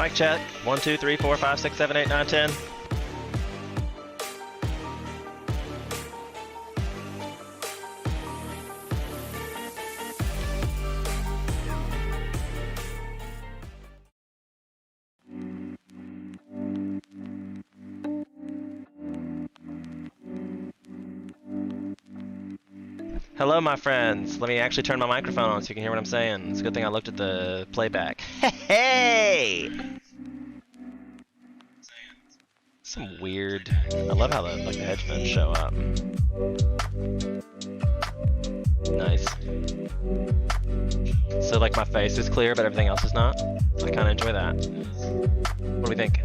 Mic check. 1, 2, 3, 4, 5, 6, 7, 8, 9, 10. Hello, my friends. Let me actually turn my microphone on so you can hear what I'm saying. It's a good thing I looked at the playback. Hey! Some weird. I love how the headphones show up. Nice. So like my face is clear, but everything else is not. I kind of enjoy that. What do we think?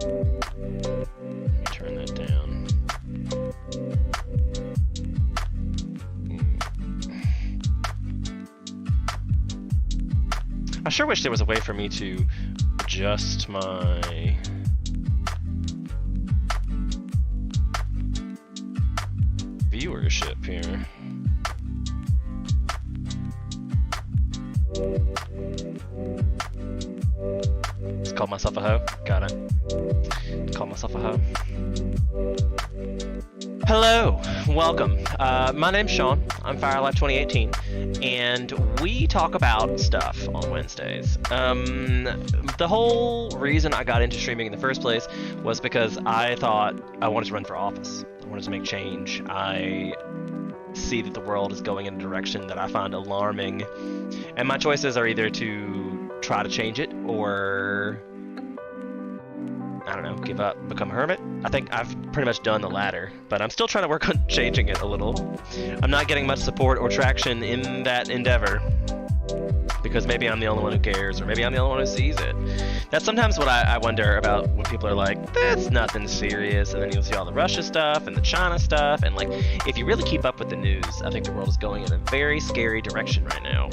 Let me turn that down. I sure wish there was a way for me to adjust my viewership here. Just called myself a hoe. Got it. Called myself a hoe. Hello, welcome. My name's Sean. I'm Firelife 2018, and we talk about stuff on Wednesdays. The whole reason I got into streaming in the first place was because I thought I wanted to run for office. I wanted to make change. I see that the world is going in a direction that I find alarming, and my choices are either to try to change it or, I don't know, give up, become a hermit. I think I've pretty much done the latter, but I'm still trying to work on changing it a little. I'm not getting much support or traction in that endeavor, because maybe I'm the only one who cares, or maybe I'm the only one who sees it. That's sometimes what I wonder about when people are like, that's nothing serious, and then you'll see all the Russia stuff and the China stuff, and like, if you really keep up with the news, I think the world is going in a very scary direction right now.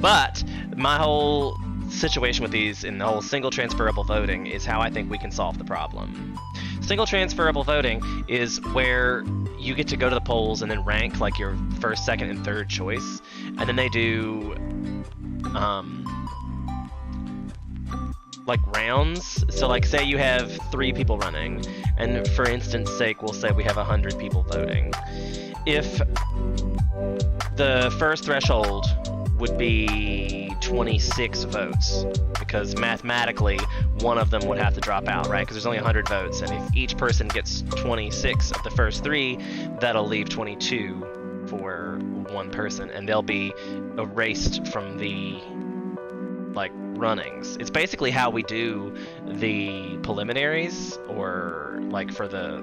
But my whole situation with these and the whole single transferable voting is how I think we can solve the problem. Single transferable voting is where you get to go to the polls and then rank like your first, second, and third choice, and then they do like rounds. So like say you have 3 people running, and for instance sake we'll say we have 100 people voting. If the first threshold would be 26 votes, because mathematically one of them would have to drop out, right? Because there's only 100 votes, and if each person gets 26 of the first 3, that'll leave 22 for one person, and they'll be erased from the like runnings. It's basically how we do the preliminaries, or like for the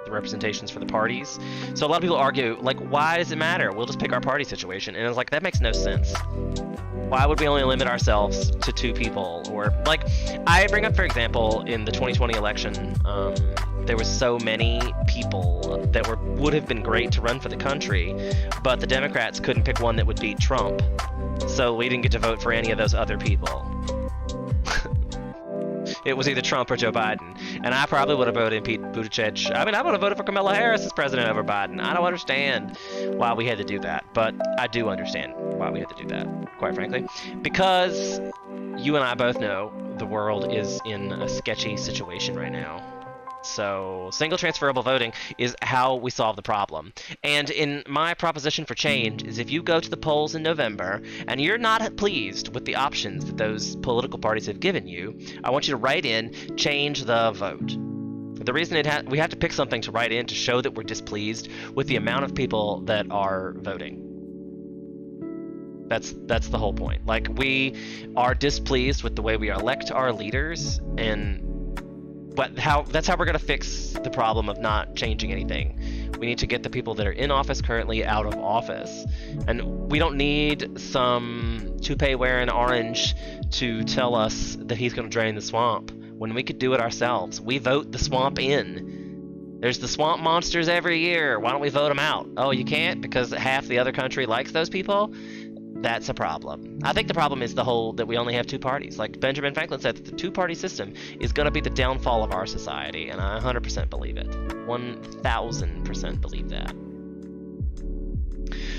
representations for the parties. So a lot of people argue, like, why does it matter? We'll just pick our party situation. And it's like, that makes no sense. Why would we only limit ourselves to 2 people? Or like, I bring up, for example, in the 2020 election, there were so many people that would have been great to run for the country, but the Democrats couldn't pick one that would beat Trump. So we didn't get to vote for any of those other people. It was either Trump or Joe Biden. And I probably would have voted in Pete Buttigieg. I mean, I would have voted for Kamala Harris as president over Biden. I don't understand why we had to do that. But I do understand why we had to do that, quite frankly. Because you and I both know the world is in a sketchy situation right now. So single transferable voting is how we solve the problem. And in my proposition for change is, if you go to the polls in November and you're not pleased with the options that those political parties have given you, I want you to write in, change the vote. The reason we have to pick something to write in to show that we're displeased with the amount of people that are voting. That's the whole point. Like, we are displeased with the way we elect our leaders, and that's how we're going to fix the problem of not changing anything. We need to get the people that are in office currently out of office. And we don't need some toupee wearing orange to tell us that he's going to drain the swamp, when we could do it ourselves. We vote the swamp in. There's the swamp monsters every year. Why don't we vote them out? Oh, you can't because half the other country likes those people? That's a problem. I think the problem is that we only have 2 parties. Like Benjamin Franklin said, that the 2-party system is going to be the downfall of our society, and I 100% believe it. 1000% believe that.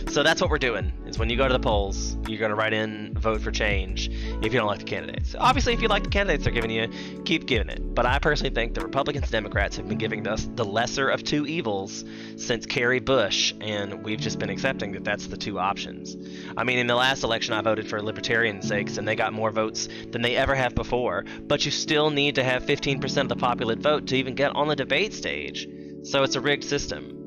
So that's what we're doing, is when you go to the polls, you're going to write in vote for change if you don't like the candidates. Obviously, if you like the candidates they're giving you, keep giving it. But I personally think the Republicans and Democrats have been giving us the lesser of two evils since Kerry Bush, and we've just been accepting that that's the two options. I mean, in the last election, I voted for Libertarian sakes, and they got more votes than they ever have before. But you still need to have 15% of the popular vote to even get on the debate stage. So it's a rigged system.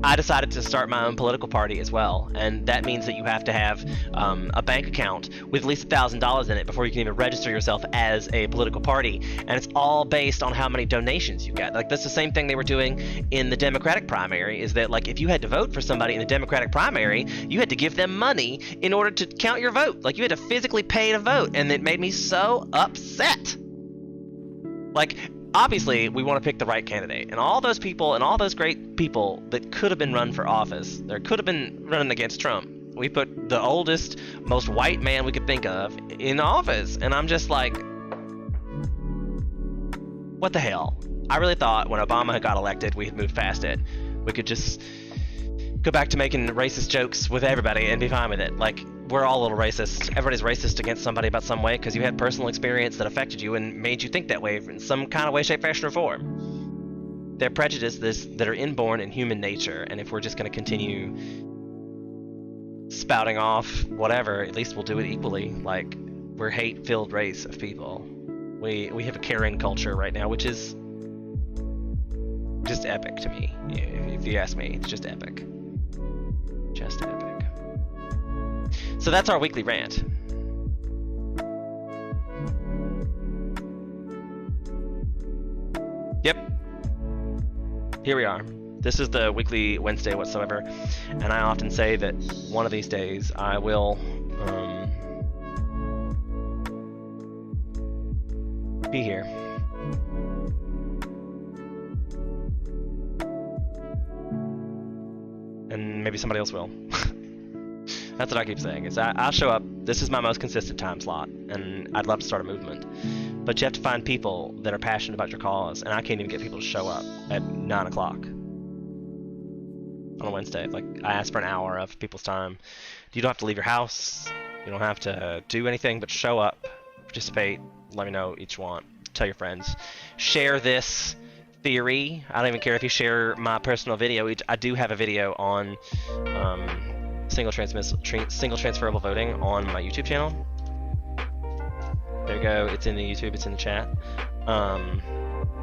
I decided to start my own political party as well, and that means that you have to have a bank account with at least $1,000 in it before you can even register yourself as a political party, and it's all based on how many donations you get. Like, that's the same thing they were doing in the Democratic primary, is that, like, if you had to vote for somebody in the Democratic primary, you had to give them money in order to count your vote. Like, you had to physically pay to vote, and it made me so upset. Like, obviously, we want to pick the right candidate. And all those people and all those great people that could have been run for office, or could have been running against Trump, we put the oldest, most white man we could think of in office. And I'm just like, what the hell? I really thought when Obama got elected, we had moved past it. We could just go back to making racist jokes with everybody and be fine with it. Like, we're all a little racist. Everybody's racist against somebody about some way because you had personal experience that affected you and made you think that way in some kind of way, shape, fashion, or form. They're prejudices that are inborn in human nature, and if we're just going to continue spouting off whatever, at least we'll do it equally. Like, we're a hate-filled race of people. We have a caring culture right now, which is just epic to me. If you ask me, it's just epic. Just epic. So that's our weekly rant. Yep. Here we are. This is the weekly Wednesday whatsoever, and I often say that one of these days I will be here. And maybe somebody else will. That's what I keep saying, is I'll show up. This is my most consistent time slot, and I'd love to start a movement. But you have to find people that are passionate about your cause, and I can't even get people to show up at 9 o'clock on a Wednesday. Like, I ask for an hour of people's time. You don't have to leave your house. You don't have to do anything but show up, participate, let me know what each want. Tell your friends. Share this theory. I don't even care if you share my personal video. I do have a video on single transferable voting on my YouTube channel. There you go. It's in the YouTube. It's in the chat.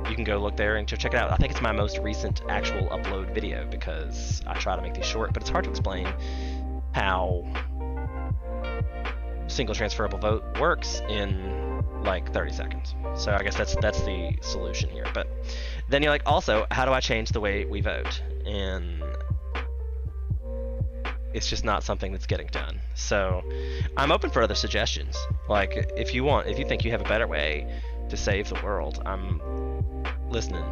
You can go look there and check it out. I think it's my most recent actual upload video because I try to make these short, but it's hard to explain how single transferable vote works in like 30 seconds. So I guess that's the solution here. But then you're like, also, how do I change the way we vote? And it's just not something that's getting done. So I'm open for other suggestions. Like, if you think you have a better way to save the world, I'm listening.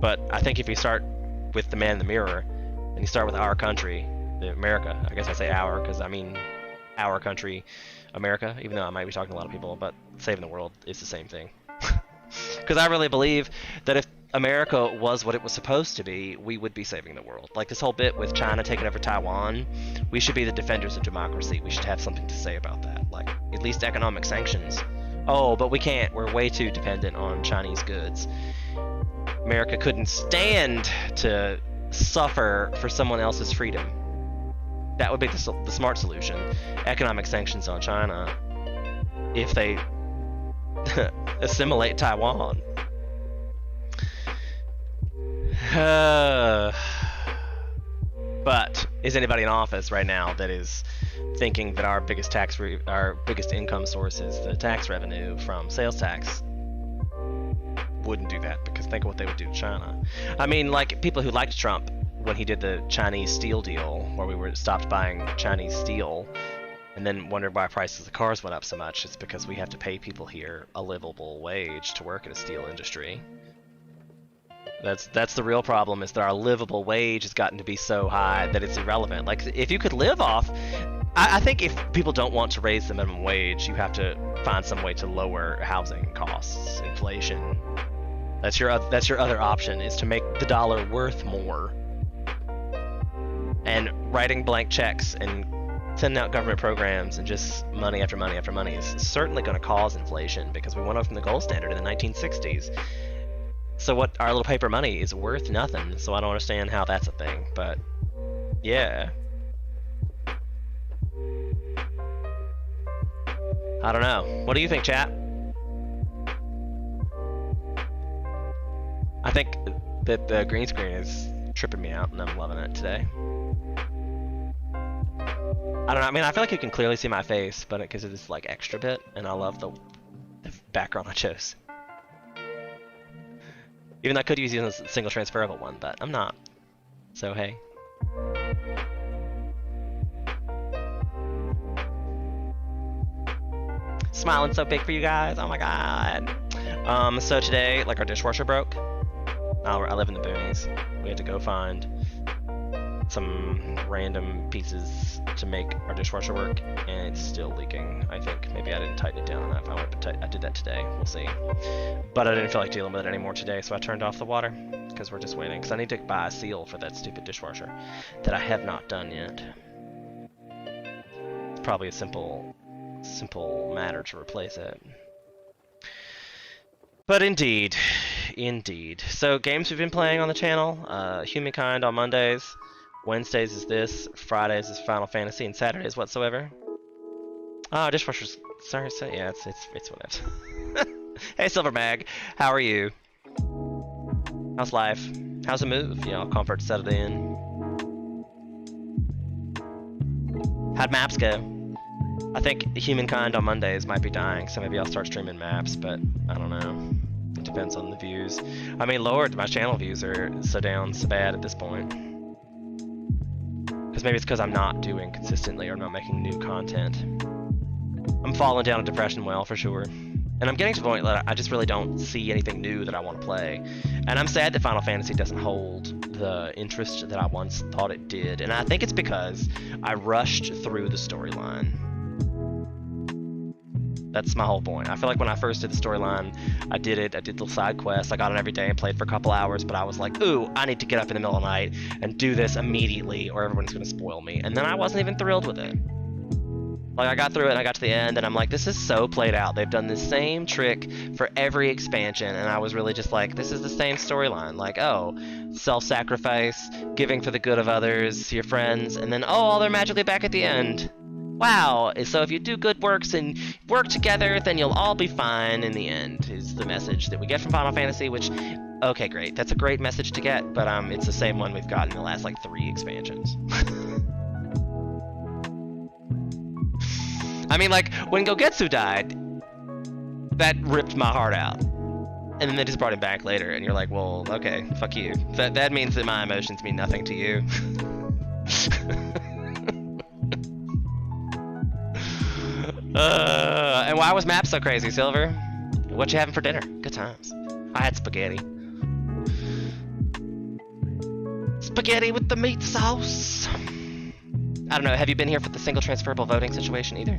But I think if you start with the man in the mirror, and you start with our country, America, I guess I say our, because I mean our country, America, even though I might be talking to a lot of people, but saving the world is the same thing. Because I really believe that if America was what it was supposed to be, we would be saving the world. Like this whole bit with China taking over Taiwan, we should be the defenders of democracy. We should have something to say about that. Like, at least economic sanctions. Oh, but we can't. We're way too dependent on Chinese goods. America couldn't stand to suffer for someone else's freedom. That would be the smart solution. Economic sanctions on China if they assimilate Taiwan. But is anybody in office right now that is thinking that our biggest income source is the tax revenue from sales tax? Wouldn't do that, because think of what they would do to China. I mean, like, people who liked Trump when he did the Chinese steel deal, where we stopped buying Chinese steel, and then wondered why prices of cars went up so much. It's because we have to pay people here a livable wage to work in a steel industry. That's the real problem, is that our livable wage has gotten to be so high that it's irrelevant. Like, if you could live off, I think if people don't want to raise the minimum wage, you have to find some way to lower housing costs, inflation. That's your other option, is to make the dollar worth more. and writing blank checks and sending out government programs and just money after money after money is certainly going to cause inflation because we went up from the gold standard in the 1960s. So what our little paper money is worth nothing. So I don't understand how that's a thing. But yeah, I don't know. What do you think, chat? I think that the green screen is tripping me out, and I'm loving it today. I don't know. I mean, I feel like you can clearly see my face, but because it is like extra bit, and I love the background I chose. Even though I could use a single transferable one, but I'm not. So hey. Smiling so big for you guys. Oh my god. So today, like, our dishwasher broke. I live in the boonies. We had to go find some random pieces to make our dishwasher work, and it's still leaking. I think maybe I didn't tighten it down enough. I did that today. We'll see. But I didn't feel like dealing with it anymore today, so I turned off the water because we're just waiting. Because I need to buy a seal for that stupid dishwasher that I have not done yet. It's probably a simple matter to replace it. But indeed. So games we've been playing on the channel: Humankind on Mondays. Wednesdays is this, Fridays is Final Fantasy, and Saturdays whatsoever. Oh, dishwasher's sorry, so yeah, it's whatever. Hey Silverbag, how are you? How's life? How's the move? You know, comfort settled in. How'd maps go? I think Humankind on Mondays might be dying, so maybe I'll start streaming maps, but I don't know. It depends on the views. I mean, Lord, my channel views are so down, so bad at this point. Because maybe it's because I'm not doing consistently or I'm not making new content. I'm falling down a depression well, for sure. And I'm getting to the point that I just really don't see anything new that I want to play. And I'm sad that Final Fantasy doesn't hold the interest that I once thought it did. And I think it's because I rushed through the storyline. That's my whole point. I feel like when I first did the storyline, I did little side quests. I got on every day and played for a couple hours, but I was like, ooh, I need to get up in the middle of the night and do this immediately or everyone's going to spoil me. And then I wasn't even thrilled with it. Like, I got through it and I got to the end and I'm like, this is so played out. They've done the same trick for every expansion, and I was really just like, this is the same storyline. Like, oh, self-sacrifice, giving for the good of others, your friends, and then, oh, they're magically back at the end. Wow, so if you do good works and work together, then you'll all be fine in the end, is the message that we get from Final Fantasy, which, okay, great. That's a great message to get, but it's the same one we've gotten in the last, like, 3 expansions. I mean, like, when Gogetsu died, that ripped my heart out. And then they just brought him back later, and you're like, well, okay, fuck you. That means that my emotions mean nothing to you. And why was Map so crazy, Silver? What you having for dinner? Good times. I had spaghetti. Spaghetti with the meat sauce. I don't know, have you been here for the single transferable voting situation either?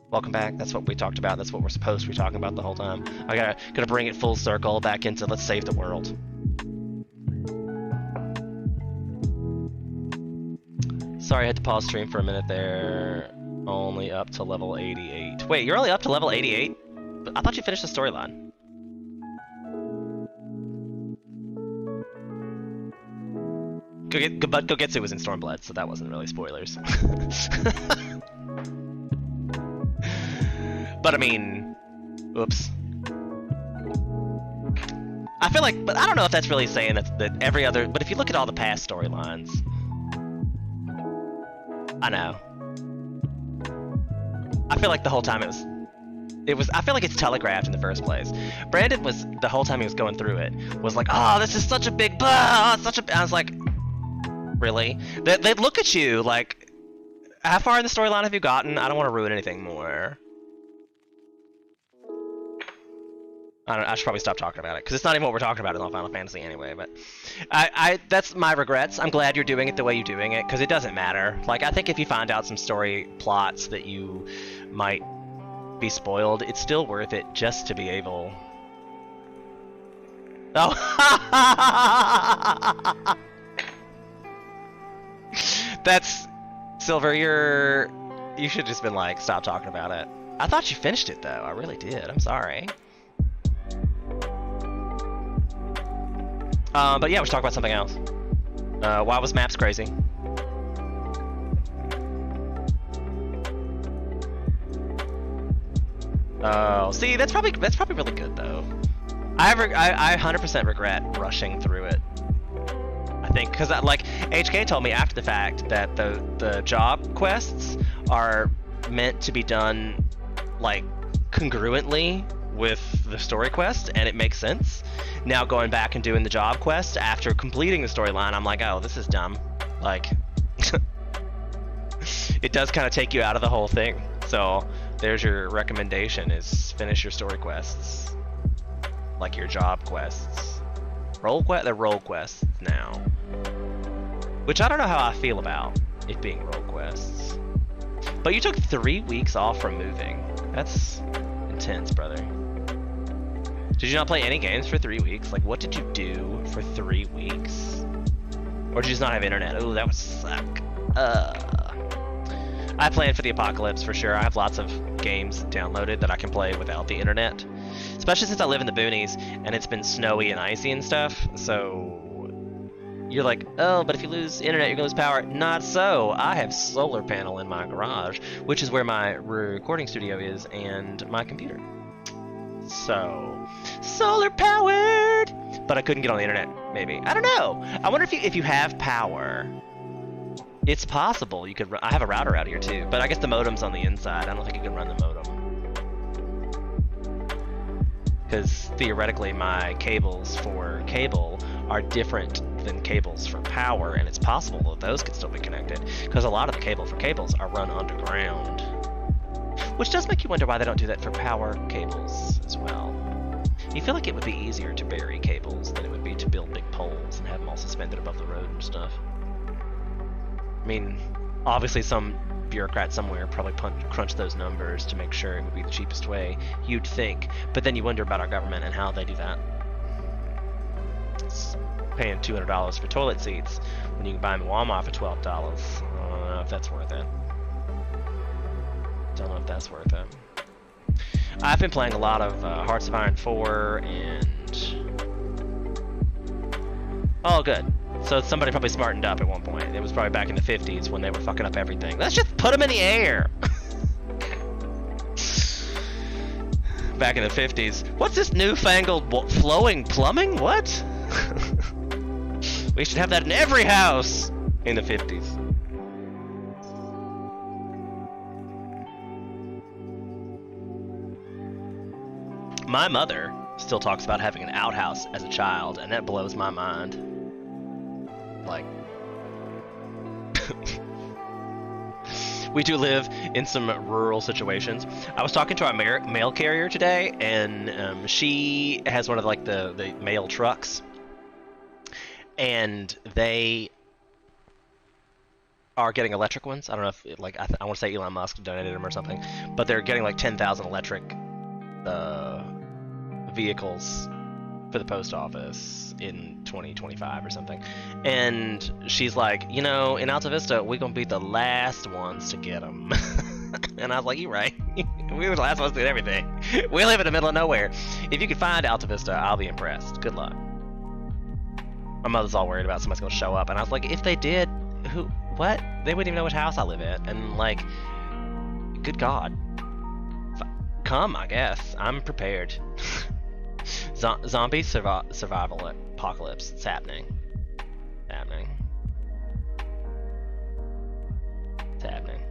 Welcome back. That's what we talked about. That's what we're supposed to be talking about the whole time. I gotta bring it full circle back into let's save the world. Sorry, I had to pause stream for a minute there. Only up to level 88. Wait, you're only up to level 88? I thought you finished the storyline. But Gogetsu was in Stormblood, so that wasn't really spoilers. But I mean, oops. I feel like, but I don't know if that's really saying that every other, but if you look at all the past storylines, I know. I feel like the whole time I feel like it's telegraphed in the first place. Brandon was, the whole time he was going through it, was like, oh, this is such a big, I was like, really? They'd look at you like, how far in the storyline have you gotten? I don't want to ruin anything more. I should probably stop talking about it, because it's not even what we're talking about in all Final Fantasy anyway, but that's my regrets. I'm glad you're doing it the way you're doing it, because it doesn't matter. Like, I think if you find out some story plots that you might be spoiled, it's still worth it just to be able... Oh! That's Silver. You should have just been like, stop talking about it. I thought you finished it though. I really did. I'm sorry. But yeah, we should talk about something else. Why was maps crazy? Oh, see, that's probably really good though. I 100% regret rushing through it. I think because like HK told me after the fact that the job quests are meant to be done like congruently with the story quest, and it makes sense. Now going back and doing the job quest after completing the storyline, I'm like, oh, this is dumb. Like, it does kind of take you out of the whole thing. So there's your recommendation: is finish your story quests, like your job quests. They're role quests now, which I don't know how I feel about it being role quests. But you took 3 weeks off from moving. That's intense, brother. Did you not play any games for 3 weeks? Like, what did you do for 3 weeks? Or did you just not have internet? Oh, that would suck. I planned for the apocalypse for sure. I have lots of games downloaded that I can play without the internet. Especially since I live in the boonies and it's been snowy and icy and stuff. So you're like, oh, but if you lose internet, you're gonna lose power. Not so. I have solar panel in my garage, which is where my recording studio is, and my computer. So solar powered. But I couldn't get on the internet. Maybe, I don't know. I wonder if you have power, it's possible you could. I have a router out here too, but I guess the modem's on the inside. I don't think you can run the modem. Because theoretically my cables for cable are different than cables for power, and it's possible that those could still be connected, because a lot of the cable for cables are run underground. Which does make you wonder why they don't do that for power cables as well. You feel like it would be easier to bury cables than it would be to build big poles and have them all suspended above the road and stuff. I mean, obviously some bureaucrat somewhere probably crunched those numbers to make sure it would be the cheapest way, you'd think. But then you wonder about our government and how they do that. It's paying $200 for toilet seats when you can buy them at Walmart for $12. I don't know if that's worth it. Don't know if that's worth it. I've been playing a lot of Hearts of Iron 4 and... Oh, good. So somebody probably smartened up at one point. It was probably back in the 50s when they were fucking up everything. Let's just put them in the air! Back in the 50s. What's this newfangled flowing plumbing? What? We should have that in every house in the 50s. My mother still talks about having an outhouse as a child, and that blows my mind. Like, we do live in some rural situations. I was talking to our mail carrier today, and she has one of the mail trucks, and they are getting electric ones. I don't know if I want to say Elon Musk donated them or something, but they're getting like 10,000 electric vehicles for the post office in 2025 or something. And she's like, you know, in Alta Vista, we're gonna be the last ones to get them. And I was like, you're right. We were the last ones to get everything. We live in the middle of nowhere. If you could find Alta Vista, I'll be impressed. Good luck. My mother's all worried about somebody's gonna show up, and I was like, if they did, what? They wouldn't even know which house I live in. And like, good God. Come, I guess. I'm prepared. Zombie survival apocalypse. It's happening. It's happening.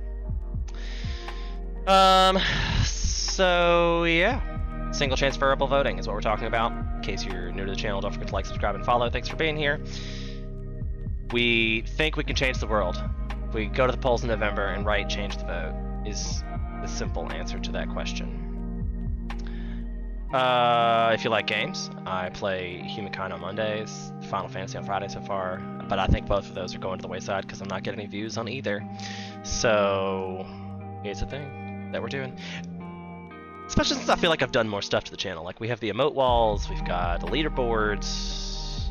So yeah. Single transferable voting is what we're talking about. In case you're new to the channel, don't forget to like, subscribe, and follow. Thanks for being here. We think we can change the world. If we go to the polls in November and write change the vote is the simple answer to that question. If you like games, I play Humankind on Mondays, Final Fantasy on Friday so far, but I think both of those are going to the wayside because I'm not getting any views on either. So it's a thing that we're doing. Especially since I feel like I've done more stuff to the channel. Like we have the emote walls, we've got the leaderboards.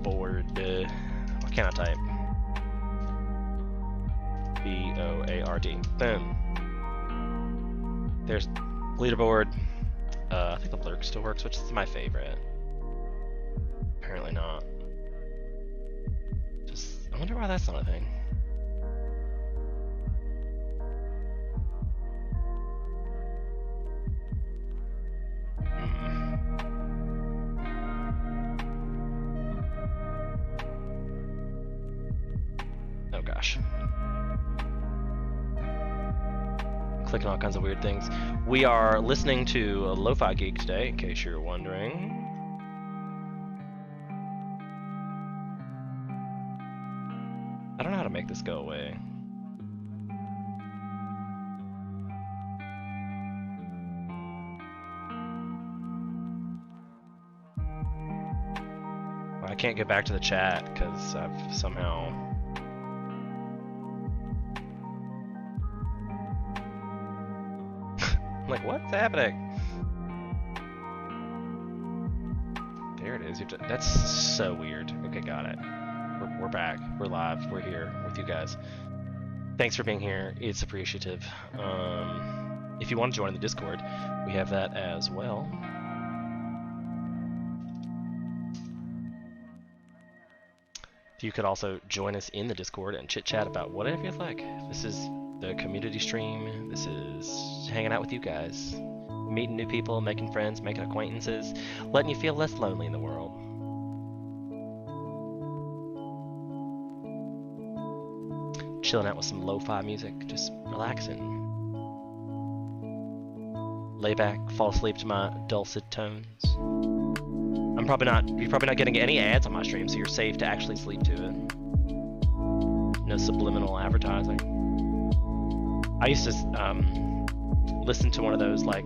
leaderboard. What can I type? B-O-A-R-D. Boom. There's leaderboard. I think the lurk still works, which is my favorite. Apparently not. I wonder why that's not a thing. Oh gosh. Clicking all kinds of weird things. We are listening to Lo-Fi Geek today, in case you're wondering. I don't know how to make this go away. Well, I can't get back to the chat because I've somehow... I'm like, what's happening? There it is. You have to... That's so weird. Okay, got it. We're back. We're live. We're here with you guys. Thanks for being here. It's appreciative. If you want to join the Discord, we have that as well. You could also join us in the Discord and chit-chat about whatever you'd like. This is the community stream. This is hanging out with you guys. Meeting new people, making friends, making acquaintances, letting you feel less lonely in the world. Chilling out with some lo-fi music, just relaxing. Lay back, fall asleep to my dulcet tones. You're probably not getting any ads on my stream, so you're safe to actually sleep to it. No subliminal advertising. I used to listen to one of those like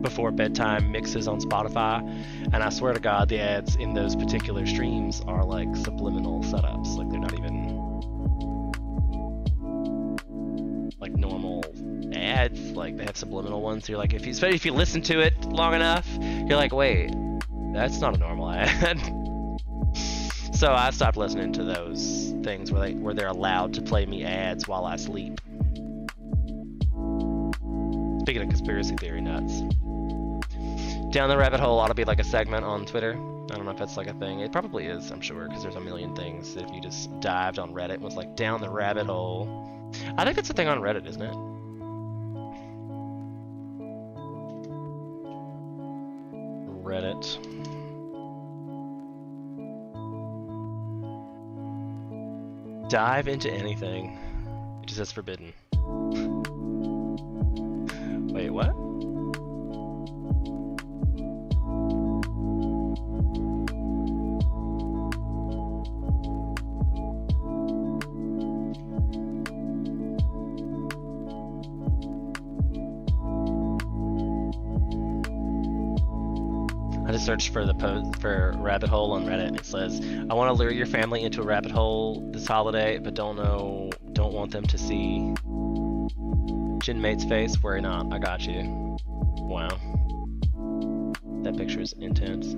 before bedtime mixes on Spotify, and I swear to God, the ads in those particular streams are like subliminal setups. Like they're not even like normal ads. Like they have subliminal ones. So you're like, especially if you listen to it long enough, you're like, wait. That's not a normal ad. So I stopped listening to those things where they're allowed to play me ads while I sleep. Speaking of conspiracy theory nuts. Down the Rabbit Hole ought to be like a segment on Twitter. I don't know if that's like a thing. It probably is, I'm sure, because there's a million things. If you just dived on Reddit and was like, down the rabbit hole. I think it's a thing on Reddit, isn't it? Reddit. Dive into anything. It just says forbidden. Wait, what? I just searched for the post for rabbit hole on Reddit. It says, "I want to lure your family into a rabbit hole this holiday, but don't want them to see Jinmate's face. Worry not, I got you." Wow, that picture's intense.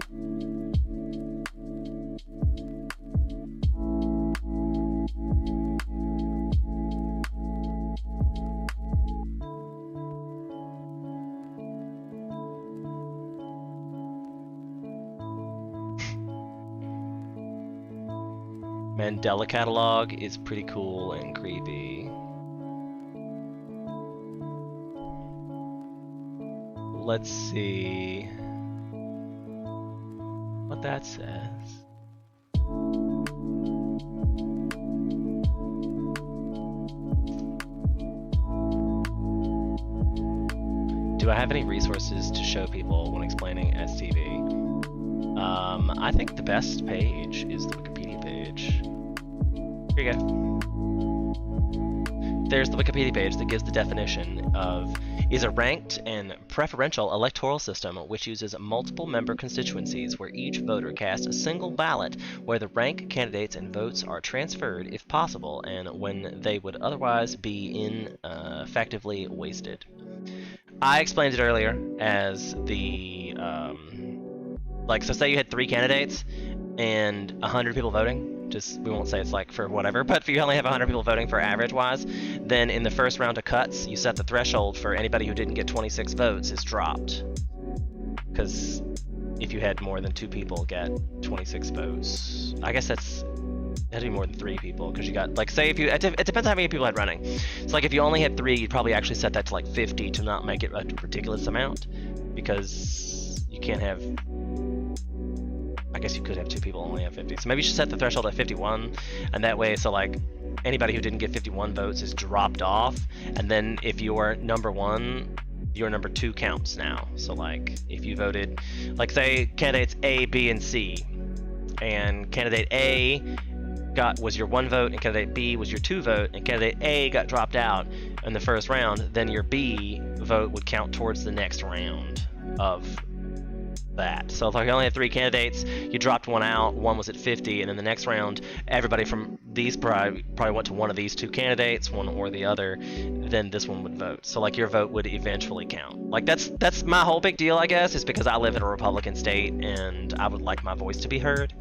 Mandela catalog is pretty cool and creepy. Let's see what that says. Do I have any resources to show people when explaining STV? I think the best page is the Wikipedia page. Here you go. There's the Wikipedia page that gives the definition of is a ranked and preferential electoral system which uses multiple member constituencies where each voter casts a single ballot where the rank candidates and votes are transferred if possible and when they would otherwise be effectively wasted. I explained it earlier as the like, so say you had 3 candidates and 100 people voting, just we won't say it's like for whatever, but if you only have 100 people voting for average wise, then in the first round of cuts, you set the threshold for anybody who didn't get 26 votes is dropped. Because if you had more than 2 people get 26 votes, I guess that'd be more than 3 people, because you got, like, say if you, it depends on how many people had running. So like if you only had 3, you'd probably actually set that to like 50 to not make it a ridiculous amount, because you can't have, I guess you could have 2 people only have 50. So maybe you should set the threshold at 51, and that way, so like anybody who didn't get 51 votes is dropped off, and then if you're number 1, your number 2 counts now. So like if you voted, like say candidates A, B, and C, and candidate A was your 1 vote, and candidate B was your 2 vote, and candidate A got dropped out in the first round, then your B vote would count towards the next round of that. So if you only had 3 candidates, you dropped 1 out, 1 was at 50, and then the next round, everybody from these probably went to one of these 2 candidates, one or the other, then this one would vote. So like your vote would eventually count. Like that's my whole big deal, I guess, is because I live in a Republican state and I would like my voice to be heard.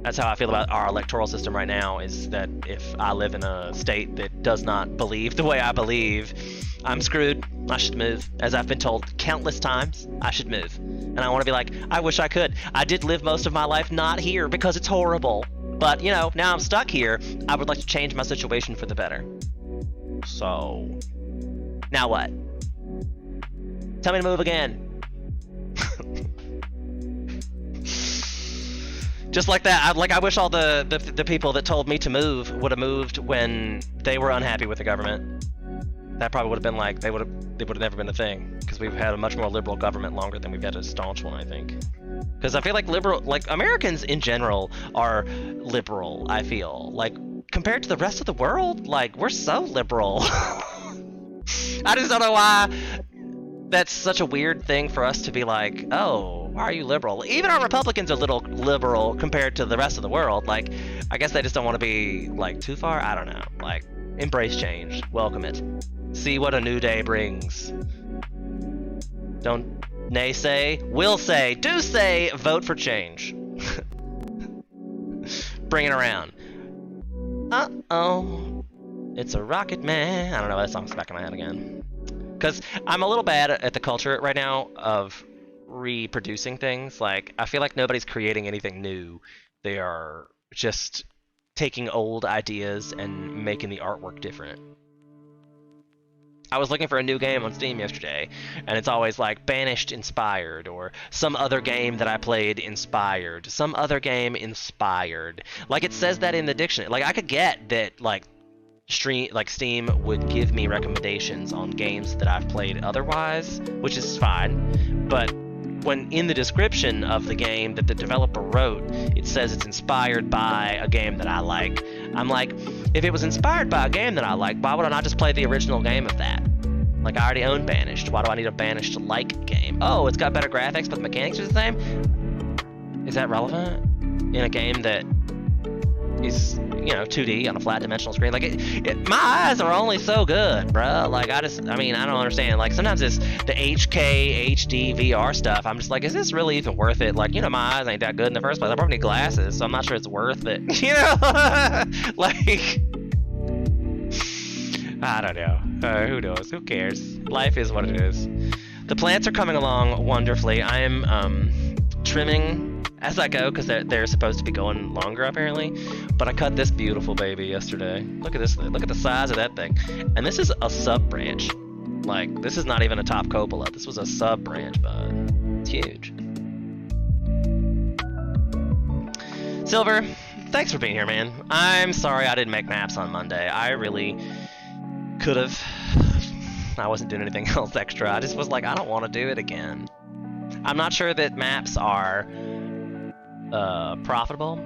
That's how I feel about our electoral system right now, is that if I live in a state that does not believe the way I believe, I'm screwed. I should move. As I've been told countless times, I should move. And I want to be like, I wish I could. I did live most of my life not here because it's horrible. But, you know, now I'm stuck here. I would like to change my situation for the better. So, now what? Tell me to move again. Just like that, I wish all the people that told me to move would have moved when they were unhappy with the government. That probably would have been like, they would have never been a thing, because we've had a much more liberal government longer than we've had a staunch one, I think. Because I feel like Americans in general are liberal, I feel. Like, compared to the rest of the world, like, we're so liberal. I just don't know why that's such a weird thing for us to be like, oh, why are you liberal? Even our Republicans are a little liberal compared to the rest of the world. Like, I guess they just don't want to be, like, too far. I don't know. Like, embrace change. Welcome it. See what a new day brings. Don't naysay. Will say. Do say. Vote for change. Bring it around. Uh-oh. It's a rocket man. I don't know. That song's back in my head again. Because I'm a little bad at the culture right now of reproducing things. Like, I feel like nobody's creating anything new. They are just taking old ideas and making the artwork different. I was looking for a new game on Steam yesterday, and it's always like Banished inspired, or some other game that I played inspired, some other game inspired. Like, it says that in the dictionary. Like, I could get that, like, Steam would give me recommendations on games that I've played otherwise, which is fine, but when in the description of the game that the developer wrote, it says it's inspired by a game that I like. I'm like, if it was inspired by a game that I like, why would I not just play the original game of that? Like, I already own Banished. Why do I need a Banished-like game? Oh, it's got better graphics, but the mechanics are the same? Is that relevant? In a game that is, you know, 2D on a flat dimensional screen. Like, my eyes are only so good, bruh. Like, I don't understand. Like, sometimes it's the HK, HD, VR stuff. I'm just like, is this really even worth it? Like, you know, my eyes ain't that good in the first place. I probably need glasses, so I'm not sure it's worth it. You know? Like, I don't know. Who knows? Who cares? Life is what it is. The plants are coming along wonderfully. I am trimming as I go, because they're supposed to be going longer apparently, but I cut this beautiful baby yesterday. Look at this, look at the size of that thing. And this is a sub branch. Like, this is not even a top copola. This was a sub branch, bud. It's huge. Silver, thanks for being here, man. I'm sorry I didn't make maps on Monday. I really could have. I wasn't doing anything else extra. I just was like, I don't want to do it again. I'm not sure that maps are profitable.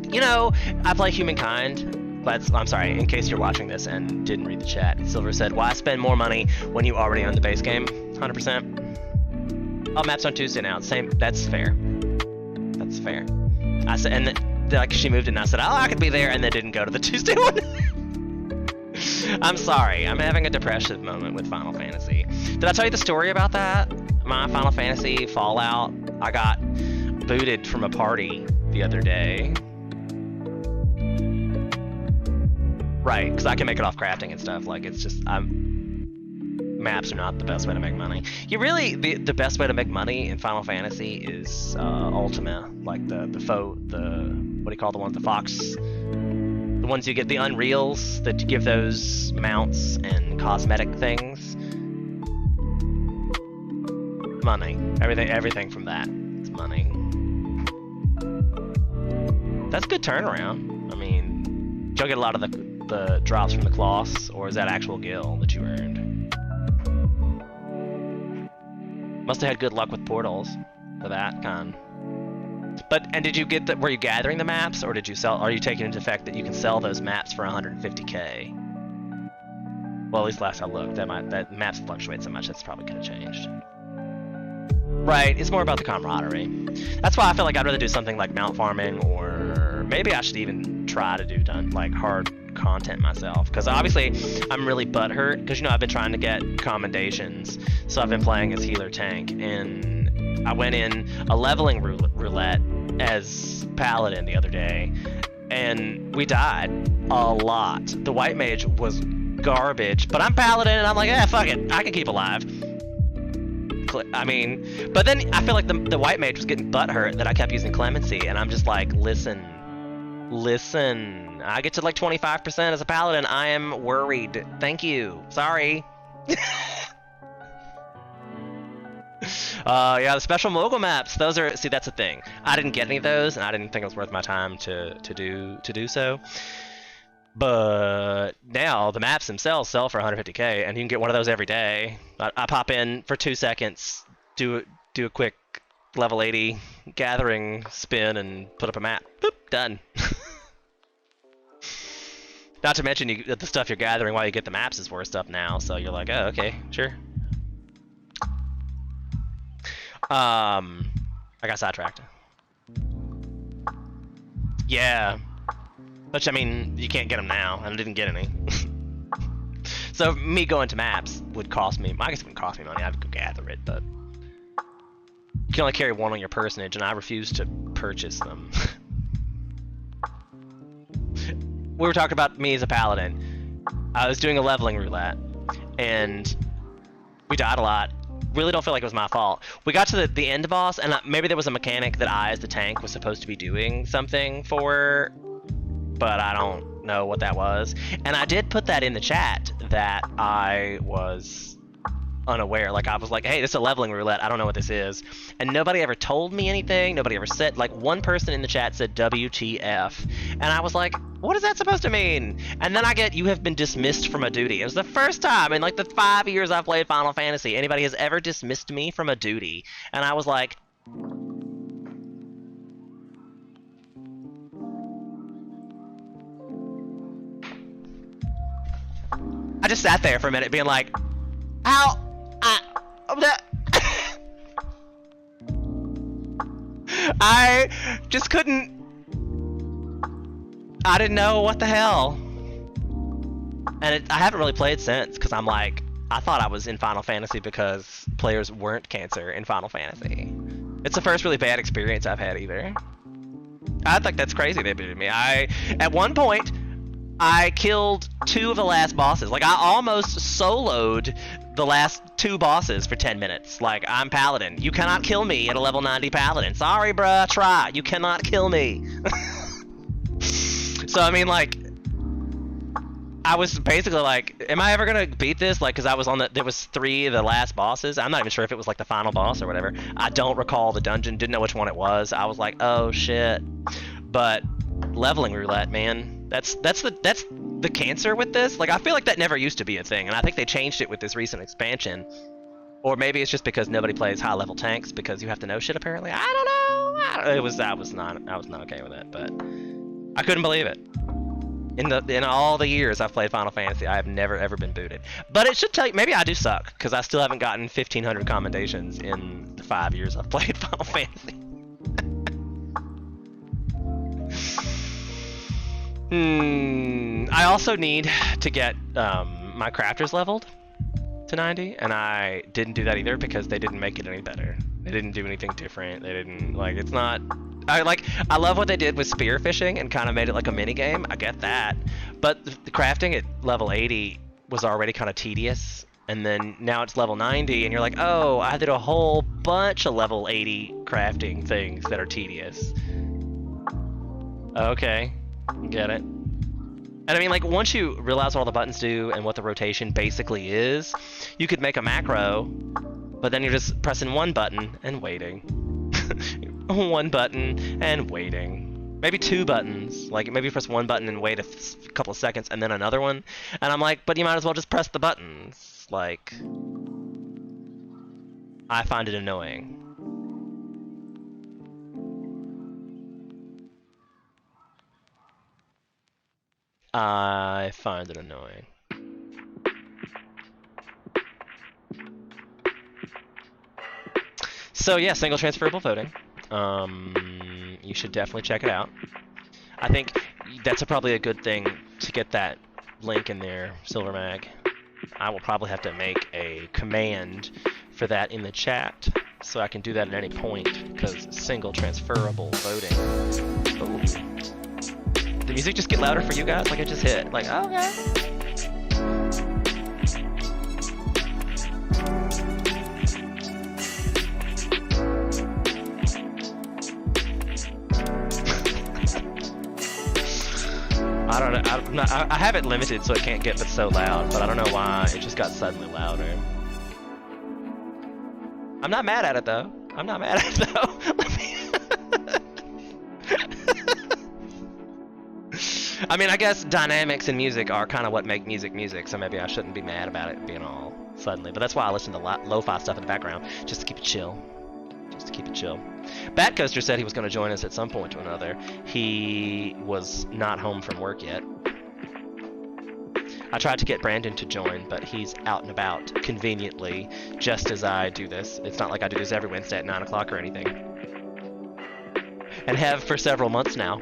You know, I play Humankind. I'm sorry, in case you're watching this and didn't read the chat. Silver said, why spend more money when you already own the base game? 100%. Oh, maps on Tuesday now. Same. That's fair. That's fair. I said, and like she moved in, and I said, oh, I could be there, and then didn't go to the Tuesday one. I'm sorry. I'm having a depressive moment with Final Fantasy. Did I tell you the story about that? My Final Fantasy Fallout. I got booted from a party the other day. Right, because I can make it off crafting and stuff. Like, it's just, maps are not the best way to make money. You really, the best way to make money in Final Fantasy is Ultima. Like what do you call the ones? The Fox. The ones you get, the Unreals, that give those mounts and cosmetic things. Money. Everything from that is money. That's a good turnaround. I mean, did you get a lot of the drops from the cloths, or is that actual gil that you earned? Must have had good luck with portals for that kind. And did you get were you gathering the maps, or did you sell? Are you taking into effect that you can sell those maps for 150k? Well, at least last I looked, that maps fluctuate so much that's probably could have changed. Right, it's more about the camaraderie. That's why I feel like I'd rather do something like mount farming, or maybe I should even try to do like hard content myself, because obviously I'm really butthurt because I've been trying to get commendations, so I've been playing as healer tank, and I went in a leveling roulette as paladin the other day, and we died a lot. The white mage was garbage, but I'm paladin and I'm like, fuck it, I can keep alive. I mean, but then I feel like the white mage was getting butthurt that I kept using clemency, and I'm just like, listen, I get to like 25% as a paladin, I am worried. Thank you. Sorry. Yeah, the special mogul maps, those are, see, that's the thing. I didn't get any of those, and I didn't think it was worth my time to do so. But now the maps themselves sell for 150k, and you can get one of those every day. I pop in for 2 seconds, do a quick level 80 gathering spin, and put up a map. Boop, done. Not to mention the stuff you're gathering while you get the maps is worth stuff now, so you're like, oh, okay, sure. I got sidetracked. Yeah. Which, I mean, you can't get them now, and I didn't get any. So me going to maps would cost me, I guess it wouldn't cost me money, I'd go gather it, but you can only carry one on your personage, and I refuse to purchase them. We were talking about me as a paladin. I was doing a leveling roulette, and we died a lot. Really don't feel like it was my fault. We got to the end boss, and maybe there was a mechanic that I, as the tank, was supposed to be doing something for, but I don't know what that was. And I did put that in the chat that I was unaware. Like, I was like, hey, this is a leveling roulette, I don't know what this is. And nobody ever told me anything, nobody ever said, like, one person in the chat said WTF, and I was like, what is that supposed to mean? And then I get, you have been dismissed from a duty. It was the first time in like the 5 years I've played Final Fantasy anybody has ever dismissed me from a duty. And I was like, I just sat there for a minute being like, ow, I just couldn't, I didn't know what the hell. And I haven't really played since, because I'm like, I thought I was in Final Fantasy because players weren't cancer in Final Fantasy. It's the first really bad experience I've had either. I think that's crazy they booted me. At one point, I killed 2 of the last bosses. Like, I almost soloed the last 2 bosses for 10 minutes. Like, I'm Paladin. You cannot kill me at a level 90 Paladin. Sorry, bruh, try. You cannot kill me. So, I mean, like, I was basically like, am I ever gonna beat this? Like, because I was on there was 3 of the last bosses. I'm not even sure if it was like the final boss or whatever. I don't recall the dungeon, didn't know which one it was. I was like, oh shit. But leveling roulette, man, that's the cancer with this. Like, I feel like that never used to be a thing, and I think they changed it with this recent expansion. Or maybe it's just because nobody plays high level tanks because you have to know shit apparently. I don't know. I was not okay with it, but I couldn't believe it. In all the years I've played Final Fantasy, I have never ever been booted. But it should tell you, maybe I do suck, because I still haven't gotten 1,500 commendations in the 5 years I've played Final Fantasy. I also need to get my crafters leveled to 90, and I didn't do that either because they didn't make it any better. They didn't do anything different. They didn't, like, it's not... I love what they did with spearfishing and kind of made it like a mini game. I get that. But the crafting at level 80 was already kind of tedious, and then now it's level 90, and you're like, oh, I did a whole bunch of level 80 crafting things that are tedious. Okay, get it. And I mean, like, once you realize what all the buttons do and what the rotation basically is, you could make a macro, but then you're just pressing one button and waiting. One button and waiting. Maybe two buttons. Like, maybe you press one button and wait a couple of seconds and then another one. And I'm like, but you might as well just press the buttons. Like, I find it annoying. I find it annoying. So yeah, single transferable voting. You should definitely check it out. I think that's probably a good thing to get that link in there, Silvermag. I will probably have to make a command for that in the chat, so I can do that at any point, because single transferable voting. Ooh. Did the music just get louder for you guys? Like it just hit. Like, oh, okay. I don't know. I have it limited so it can't get but so loud, but I don't know why it just got suddenly louder. I'm not mad at it though. I'm not mad at it though. I mean, I guess dynamics in music are kind of what make music music, so maybe I shouldn't be mad about it being all suddenly. But that's why I listen to lo-fi stuff in the background, just to keep it chill. Just to keep it chill. Batcoaster said he was going to join us at some point or another. He was not home from work yet. I tried to get Brandon to join, but he's out and about conveniently just as I do this. It's not like I do this every Wednesday at 9 o'clock or anything. And have for several months now.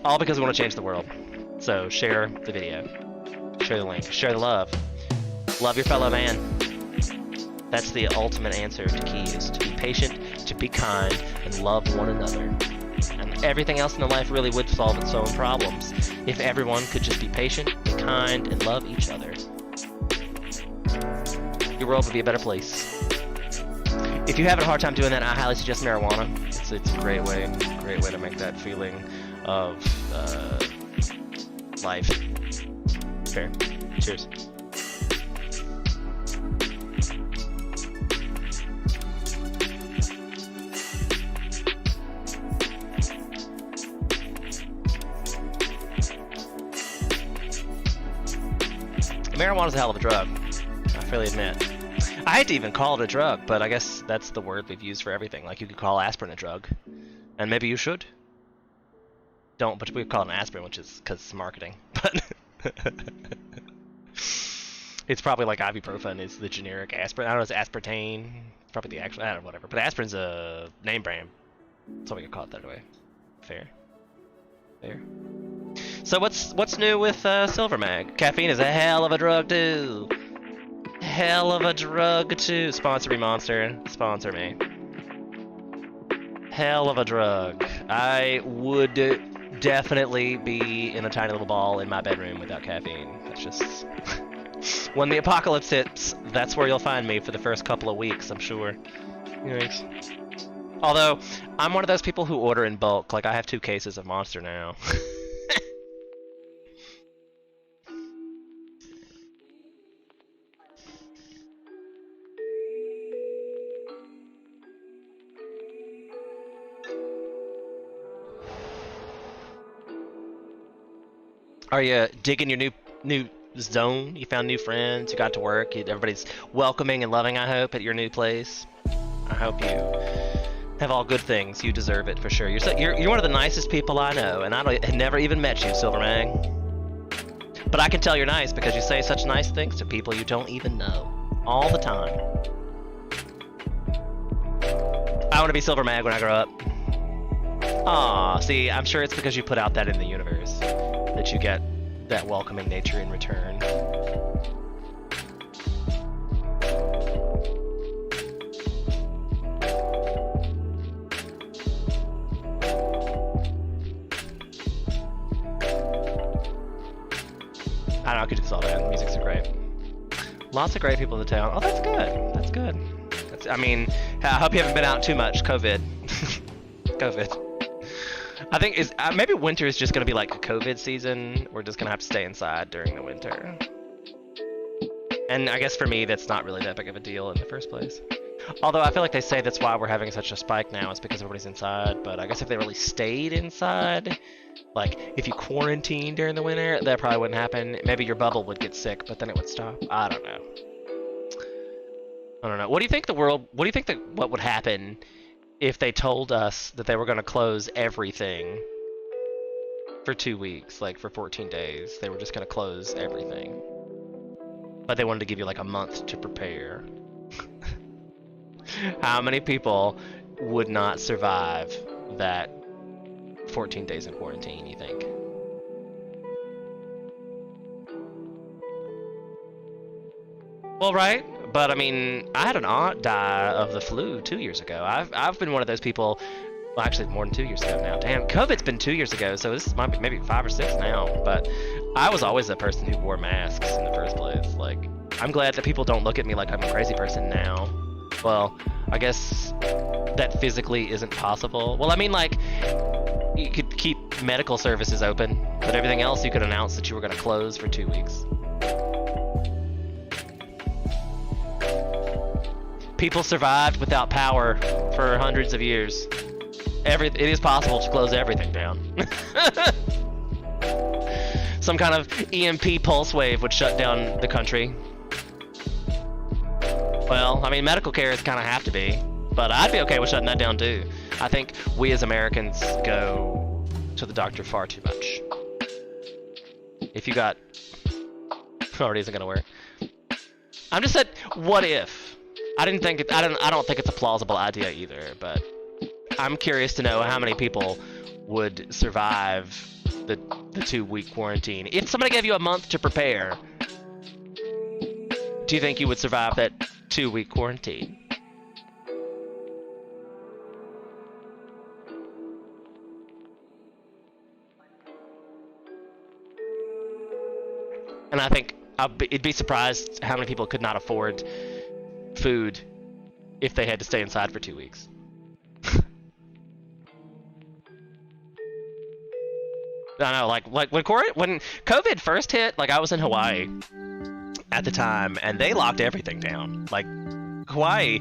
All because we want to change the world. So share the video. Share the link. Share the love. Love your fellow man. That's the ultimate answer to keys. To be patient, to be kind, and love one another. And everything else in the life really would solve its own problems if everyone could just be patient, be kind, and love each other. Your world would be a better place. If you're having a hard time doing that, I highly suggest marijuana. It's a great way to make that feeling of life. Fair. Cheers. Marijuana's a hell of a drug, I freely admit. I hate to even call it a drug, but I guess that's the word we've used for everything. Like, you could call aspirin a drug, and maybe you should. Don't, but we call it an aspirin, which is because it's marketing. But it's probably like ibuprofen is the generic aspirin. I don't know, it's aspartame. Probably the actual, I don't know, whatever. But aspirin's a name brand, so we could call it that way. Fair. Fair. So what's new with Silvermag? Caffeine is a hell of a drug too. Hell of a drug too. Sponsor me, Monster. Sponsor me. Hell of a drug. I would definitely be in a tiny little ball in my bedroom without caffeine. That's just... When the apocalypse hits, that's where you'll find me for the first couple of weeks, I'm sure. Yikes. Although, I'm one of those people who order in bulk. Like, I have 2 cases of Monster now. Are you digging your new zone? You found new friends, you got to work, everybody's welcoming and loving, I hope, at your new place. I hope you have all good things. You deserve it for sure. You're one of the nicest people I know, and I had never even met you, Silvermang. But I can tell you're nice because you say such nice things to people you don't even know. All the time. I want to be Silvermag when I grow up. Aw, see, I'm sure it's because you put out that in the universe that you get that welcoming nature in return. I don't know, I could do this all day. The music's great. Lots of great people in the town. Oh, that's good. That's good. I mean, I hope you haven't been out too much. COVID. COVID. I think maybe winter is just going to be like a COVID season. We're just going to have to stay inside during the winter. And I guess for me, that's not really that big of a deal in the first place. Although I feel like they say that's why we're having such a spike now. It's because everybody's inside. But I guess if they really stayed inside, like if you quarantine during the winter, that probably wouldn't happen. Maybe your bubble would get sick, but then it would stop. I don't know. I don't know. What do you think what would happen if they told us that they were going to close everything for 2 weeks, like for 14 days? They were just going to close everything. But they wanted to give you like a month to prepare. How many people would not survive that 14 days in quarantine, you think? Well, right? But I mean, I had an aunt die of the flu 2 years ago. I've been one of those people. Well, actually, more than 2 years ago now. Damn, COVID's been 2 years ago, so this might be maybe 5 or 6 now. But I was always the person who wore masks in the first place. Like, I'm glad that people don't look at me like I'm a crazy person now. Well, I guess that physically isn't possible. Well, I mean, like, you could keep medical services open, but everything else you could announce that you were going to close for 2 weeks. People survived without power for hundreds of years. It is possible to close everything down. Some kind of EMP pulse wave would shut down the country. Well, I mean, medical care is kind of have to be, but I'd be okay with shutting that down too. I think we as Americans go to the doctor far too much. If you got... already isn't gonna work. I'm just saying, what if? I don't think it's a plausible idea either, but I'm curious to know how many people would survive the 2 week quarantine. If somebody gave you a month to prepare, do you think you would survive that 2 week quarantine? And I think it'd be surprised how many people could not afford food if they had to stay inside for 2 weeks. I know, like when COVID first hit, like I was in Hawaii at the time, and they locked everything down. Like Hawaii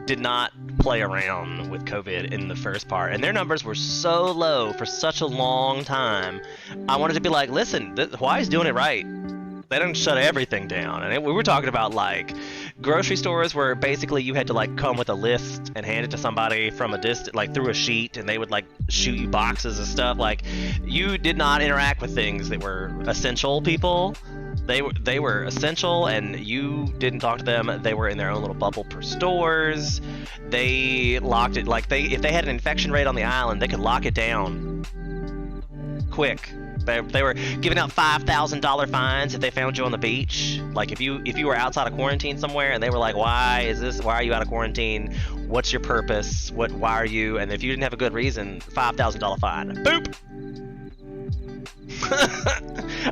did not play around with COVID in the first part, and their numbers were so low for such a long time. I wanted to be like, listen, Hawaii's doing it right. They don't shut everything down. And we were talking about like grocery stores where basically you had to like come with a list and hand it to somebody from a distance, like through a sheet, and they would like shoot you boxes of stuff. Like you did not interact with things that were essential people. They were essential, and you didn't talk to them. They were in their own little bubble per stores. They locked it, like if they had an infection rate on the island, they could lock it down quick. They were giving out $5,000 fines if they found you on the beach. Like if you were outside of quarantine somewhere, and they were like, why are you out of quarantine? What's your purpose? Why are you? And if you didn't have a good reason, $5,000 fine. Boop.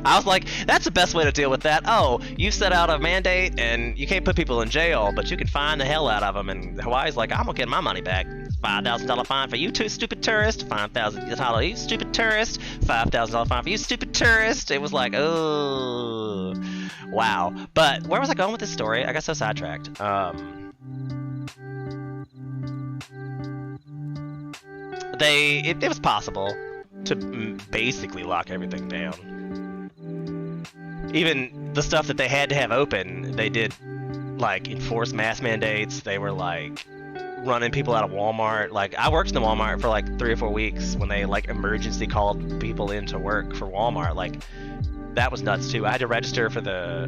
I was like, that's the best way to deal with that. Oh, you set out a mandate and you can't put people in jail, but you can fine the hell out of them. And Hawaii's like, I'm gonna get my money back. $5,000 fine for you two stupid tourists. $5,000 you stupid tourist. $5,000 fine for you stupid tourist. It was like, oh, wow. But where was I going with this story? I got so sidetracked. It was possible to basically lock everything down. Even the stuff that they had to have open, they did like enforce mask mandates. They were like running people out of Walmart. Like I worked in the Walmart for like 3 or 4 weeks when they like emergency called people in to work for Walmart. Like that was nuts too. I had to register for the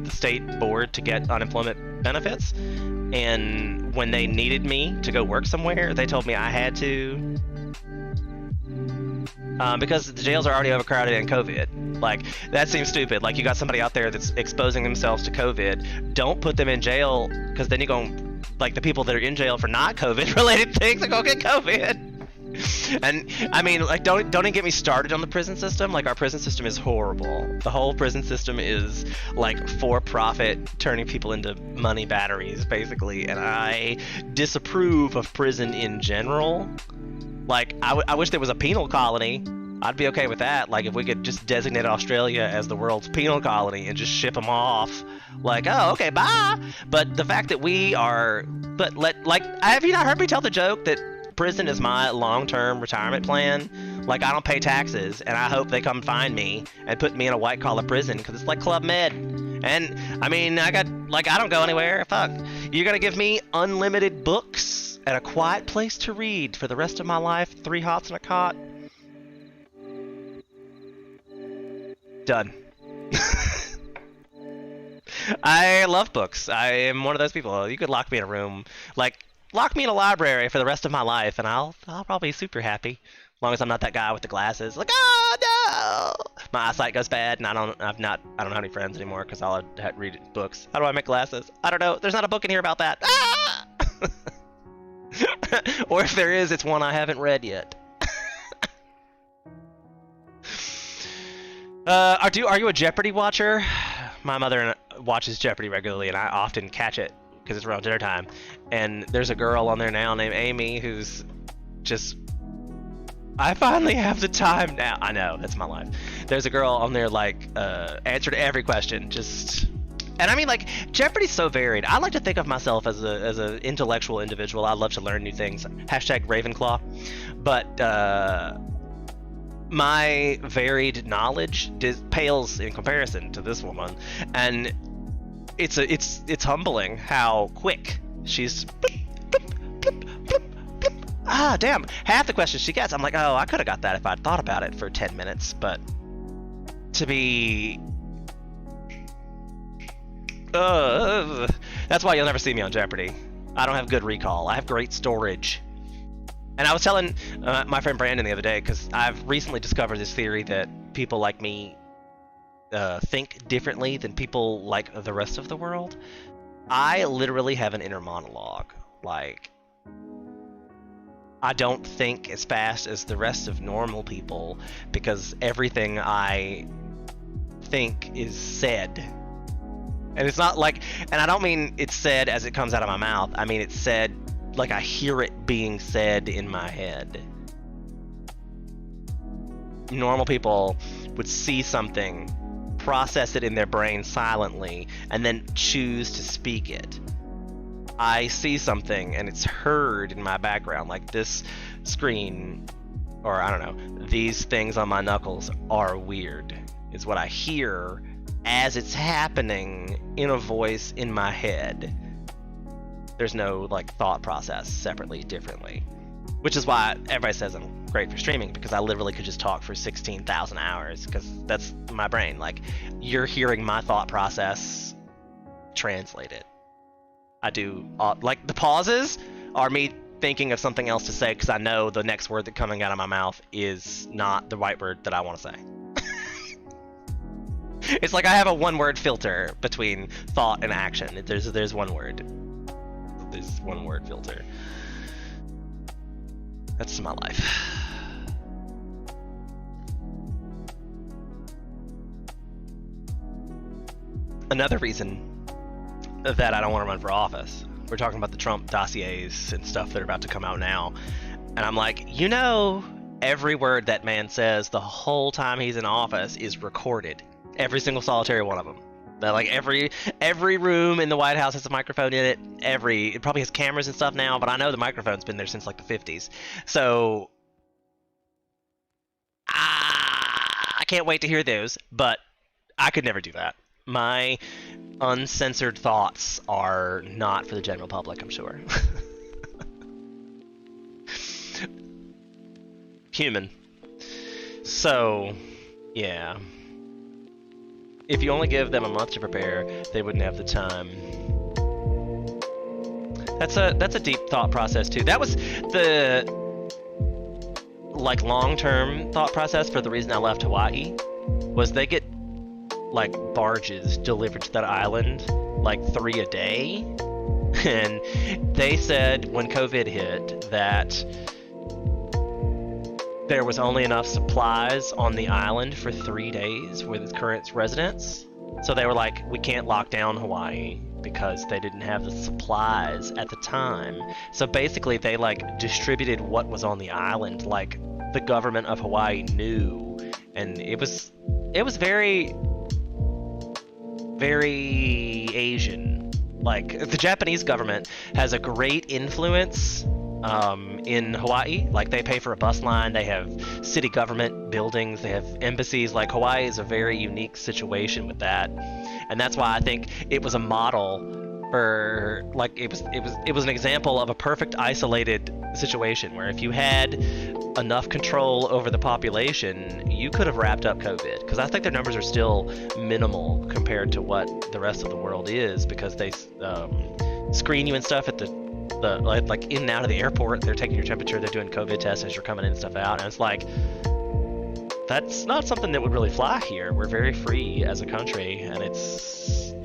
state board to get unemployment benefits, And when they needed me to go work somewhere, they told me I had to. Because the jails are already overcrowded and COVID. Like, that seems stupid. Like, you got somebody out there that's exposing themselves to COVID. Don't put them in jail, because then you're going, like, the people that are in jail for not COVID-related things are going to get COVID. And, I mean, like, don't even get me started on the prison system. Like, our prison system is horrible. The whole prison system is, like, for-profit, turning people into money batteries, basically. And I disapprove of prison in general. Like, I wish there was a penal colony. I'd be okay with that. Like, if we could just designate Australia as the world's penal colony and just ship them off. Like, oh, okay, bye. But the fact that we are... have you not heard me tell the joke that prison is my long-term retirement plan? Like, I don't pay taxes, and I hope they come find me and put me in a white-collar prison, because it's like Club Med. And, I mean, I don't go anywhere. Fuck. You're gonna give me unlimited books and a quiet place to read for the rest of my life, 3 hots and a cot. Done. I love books. I am one of those people. You could lock me in a room, like, lock me in a library for the rest of my life, and I'll probably be super happy. As long as I'm not that guy with the glasses. Like, oh no! My eyesight goes bad, and I don't have any friends anymore because all I had to read is books. How do I make glasses? I don't know. There's not a book in here about that. Ah! Or if there is, it's one I haven't read yet. Are you a Jeopardy watcher? My mother watches Jeopardy regularly, and I often catch it because it's around dinner time. And there's a girl on there now named Amy who's just... I finally have the time now. I know, that's my life. There's a girl on there, like, answered every question, just... And I mean, like, Jeopardy's so varied. I like to think of myself as an intellectual individual. I love to learn new things. Hashtag Ravenclaw. But my varied knowledge pales in comparison to this woman, and it's humbling how quick she's. Ah, damn! Half the questions she gets, I'm like, oh, I could have got that if I'd thought about it for 10 minutes. But to be. That's why you'll never see me on Jeopardy. I don't have good recall. I have great storage. And I was telling my friend Brandon the other day, because I've recently discovered this theory that people like me think differently than people like the rest of the world. I literally have an inner monologue. Like, I don't think as fast as the rest of normal people, because everything I think is said. And it's not like, and I don't mean it's said as it comes out of my mouth. I mean it's said like I hear it being said in my head. Normal people would see something, process it in their brain silently, and then choose to speak it. I see something and it's heard in my background, like this screen, or I don't know, these things on my knuckles are weird, is what I hear as it's happening in a voice in my head. There's no like thought process separately, differently. Which is why everybody says I'm great for streaming, because I literally could just talk for 16,000 hours, because that's my brain. Like, you're hearing my thought process translated. I do, like, the pauses are me thinking of something else to say, because I know the next word that's coming out of my mouth is not the right word that I want to say. It's like I have a one-word filter between thought and action. There's one word. There's one word filter. That's my life. Another reason that I don't want to run for office. We're talking about the Trump dossiers and stuff that are about to come out now. And I'm like, you know, every word that man says the whole time he's in office is recorded. Every single solitary one of them. That, like, every room in the White House has a microphone in it. It probably has cameras and stuff now, but I know the microphone's been there since like the 50s. So I can't wait to hear those, but I could never do that. My uncensored thoughts are not for the general public, I'm sure. Human. So, yeah. If you only give them a month to prepare, they wouldn't have the time. That's a deep thought process too. That was the like long-term thought process for the reason I left Hawaii, was they get like barges delivered to that island like 3 a day. And they said when COVID hit that there was only enough supplies on the island for 3 days with its current residents. So they were like, we can't lock down Hawaii because they didn't have the supplies at the time. So basically they like distributed what was on the island like the government of Hawaii knew. And it was very, very Asian. Like, the Japanese government has a great influence in Hawaii. Like, they pay for a bus line, they have city government buildings, they have embassies. Like, Hawaii is a very unique situation with that. And that's why I think it was a model for, like, it was an example of a perfect isolated situation where if you had enough control over the population, you could have wrapped up COVID. Because I think their numbers are still minimal compared to what the rest of the world is, because they screen you and stuff at the like in and out of the airport. They're taking your temperature, they're doing COVID tests as you're coming in and stuff out, and it's like, that's not something that would really fly here. We're very free as a country, and it's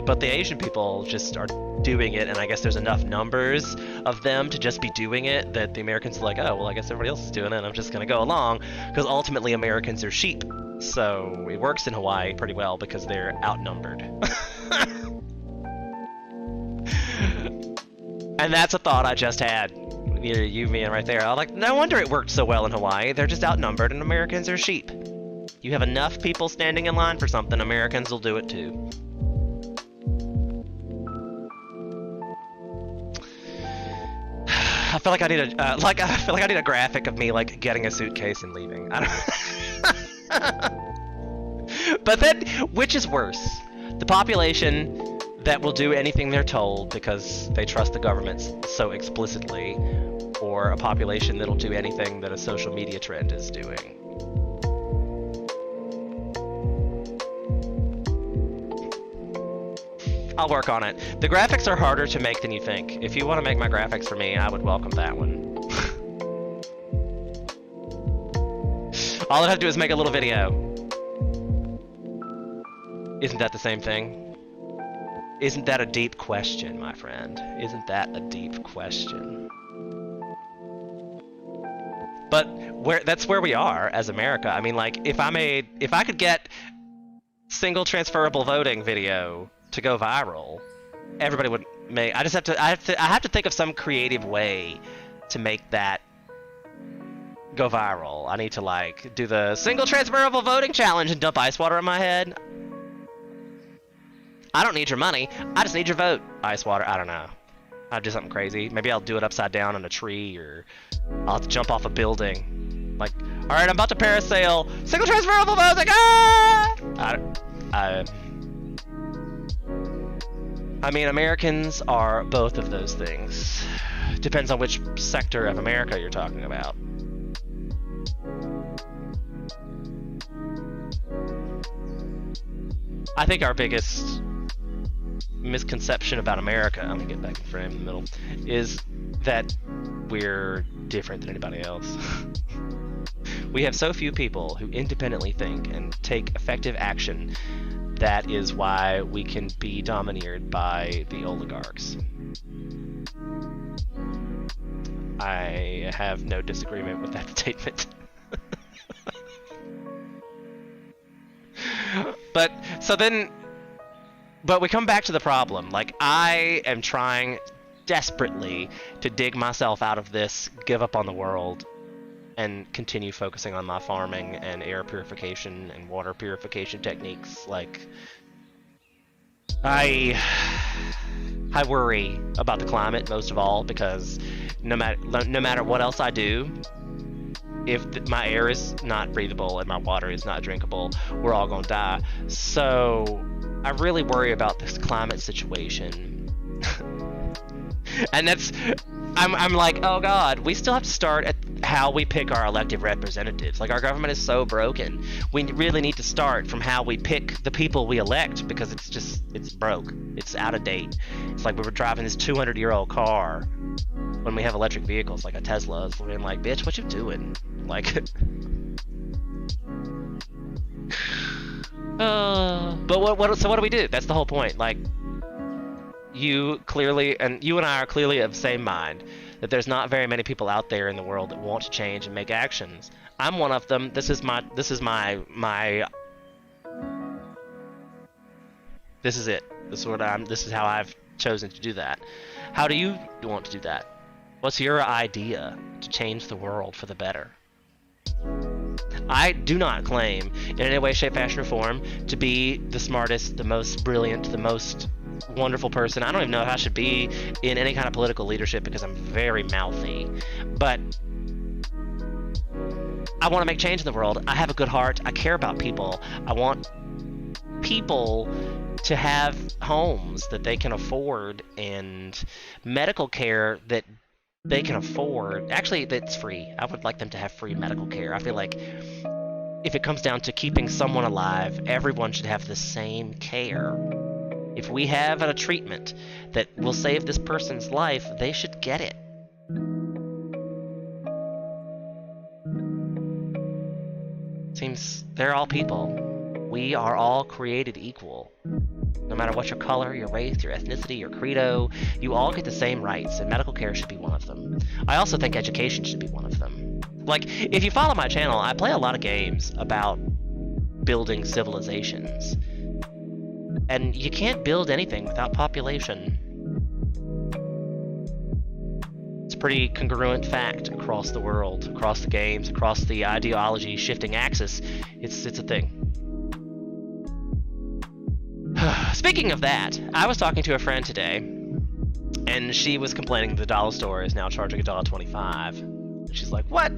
but the Asian people just are doing it, and I guess there's enough numbers of them to just be doing it that the Americans are like, oh, well, I guess everybody else is doing it, and I'm just gonna go along, because ultimately Americans are sheep. So it works in Hawaii pretty well because they're outnumbered. And that's a thought I just had. You, me, and right there. I'm like, no wonder it worked so well in Hawaii. They're just outnumbered, and Americans are sheep. You have enough people standing in line for something, Americans will do it too. I feel like I need a graphic of me like getting a suitcase and leaving. But then, which is worse? The population that will do anything they're told because they trust the government so explicitly, or a population that'll do anything that a social media trend is doing? I'll work on it. The graphics are harder to make than you think. If you want to make my graphics for me, I would welcome that one. All I'd have to do is make a little video. Isn't that the same thing? Isn't that a deep question, my friend? Isn't that a deep question? But that's where we are as America. I mean, like, if I could get single transferable voting video to go viral, everybody would make. I have to think of some creative way to make that go viral. I need to like do the single transferable voting challenge and dump ice water on my head. I don't need your money. I just need your vote. Ice water. I don't know. I'll do something crazy. Maybe I'll do it upside down on a tree, or I'll have to jump off a building. Like, all right, I'm about to parasail. Single transferable voting. Ah! I mean, Americans are both of those things. Depends on which sector of America you're talking about. I think our biggest misconception about America, I'm gonna get back in frame in the middle, is that we're different than anybody else. We have so few people who independently think and take effective action. That is why we can be domineered by the oligarchs. I have no disagreement with that statement. But we come back to the problem. Like, I am trying desperately to dig myself out of this, give up on the world, and continue focusing on my farming and air purification and water purification techniques. Like, I worry about the climate most of all, because no matter what else I do, if my air is not breathable and my water is not drinkable, we're all gonna die. So I really worry about this climate situation. And I'm like, oh God, we still have to start at how we pick our elected representatives. Like, our government is so broken. We really need to start from how we pick the people we elect, because it's broke. It's out of date. It's like we were driving this 200-year-old car when we have electric vehicles, like a Tesla. It's like, bitch, what you doing? Like, but so what do we do? That's the whole point. Like, you and I are clearly of the same mind, that there's not very many people out there in the world that want to change and make actions. I'm one of them. This is it. This is how I've chosen to do that. How do you want to do that? What's your idea to change the world for the better? I do not claim in any way, shape, fashion, or form to be the smartest, the most brilliant, the most wonderful person. I don't even know if I should be in any kind of political leadership because I'm very mouthy. But I want to make change in the world. I have a good heart. I care about people. I want people to have homes that they can afford and medical care that they can afford. Actually, that's free. I would like them to have free medical care. I feel like if it comes down to keeping someone alive, everyone should have the same care. If we have a treatment that will save this person's life, they should get it. Seems they're all people. We are all created equal. No matter what your color, your race, your ethnicity, your credo, you all get the same rights, and medical care should be one of them. I also think education should be one of them. Like, if you follow my channel, I play a lot of games about building civilizations. And you can't build anything without population. It's a pretty congruent fact across the world, across the games, across the ideology shifting axis. It's a thing. Speaking of that, I was talking to a friend today, and she was complaining the dollar store is now charging $1.25. She's like, what?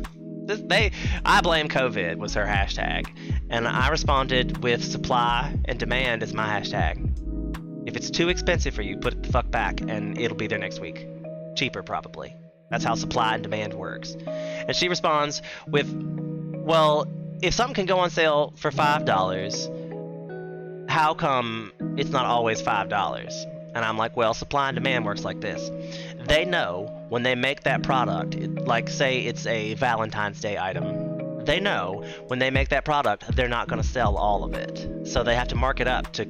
I blame COVID was her hashtag. And I responded with supply and demand as my hashtag. If it's too expensive for you, put it the fuck back and it'll be there next week. Cheaper, probably. That's how supply and demand works. And she responds with, well, if something can go on sale for $5, how come it's not always $5? And I'm like, well, supply and demand works like this. They know when they make that product, like say it's a Valentine's Day item, they know when they make that product, they're not going to sell all of it. So they have to mark it up to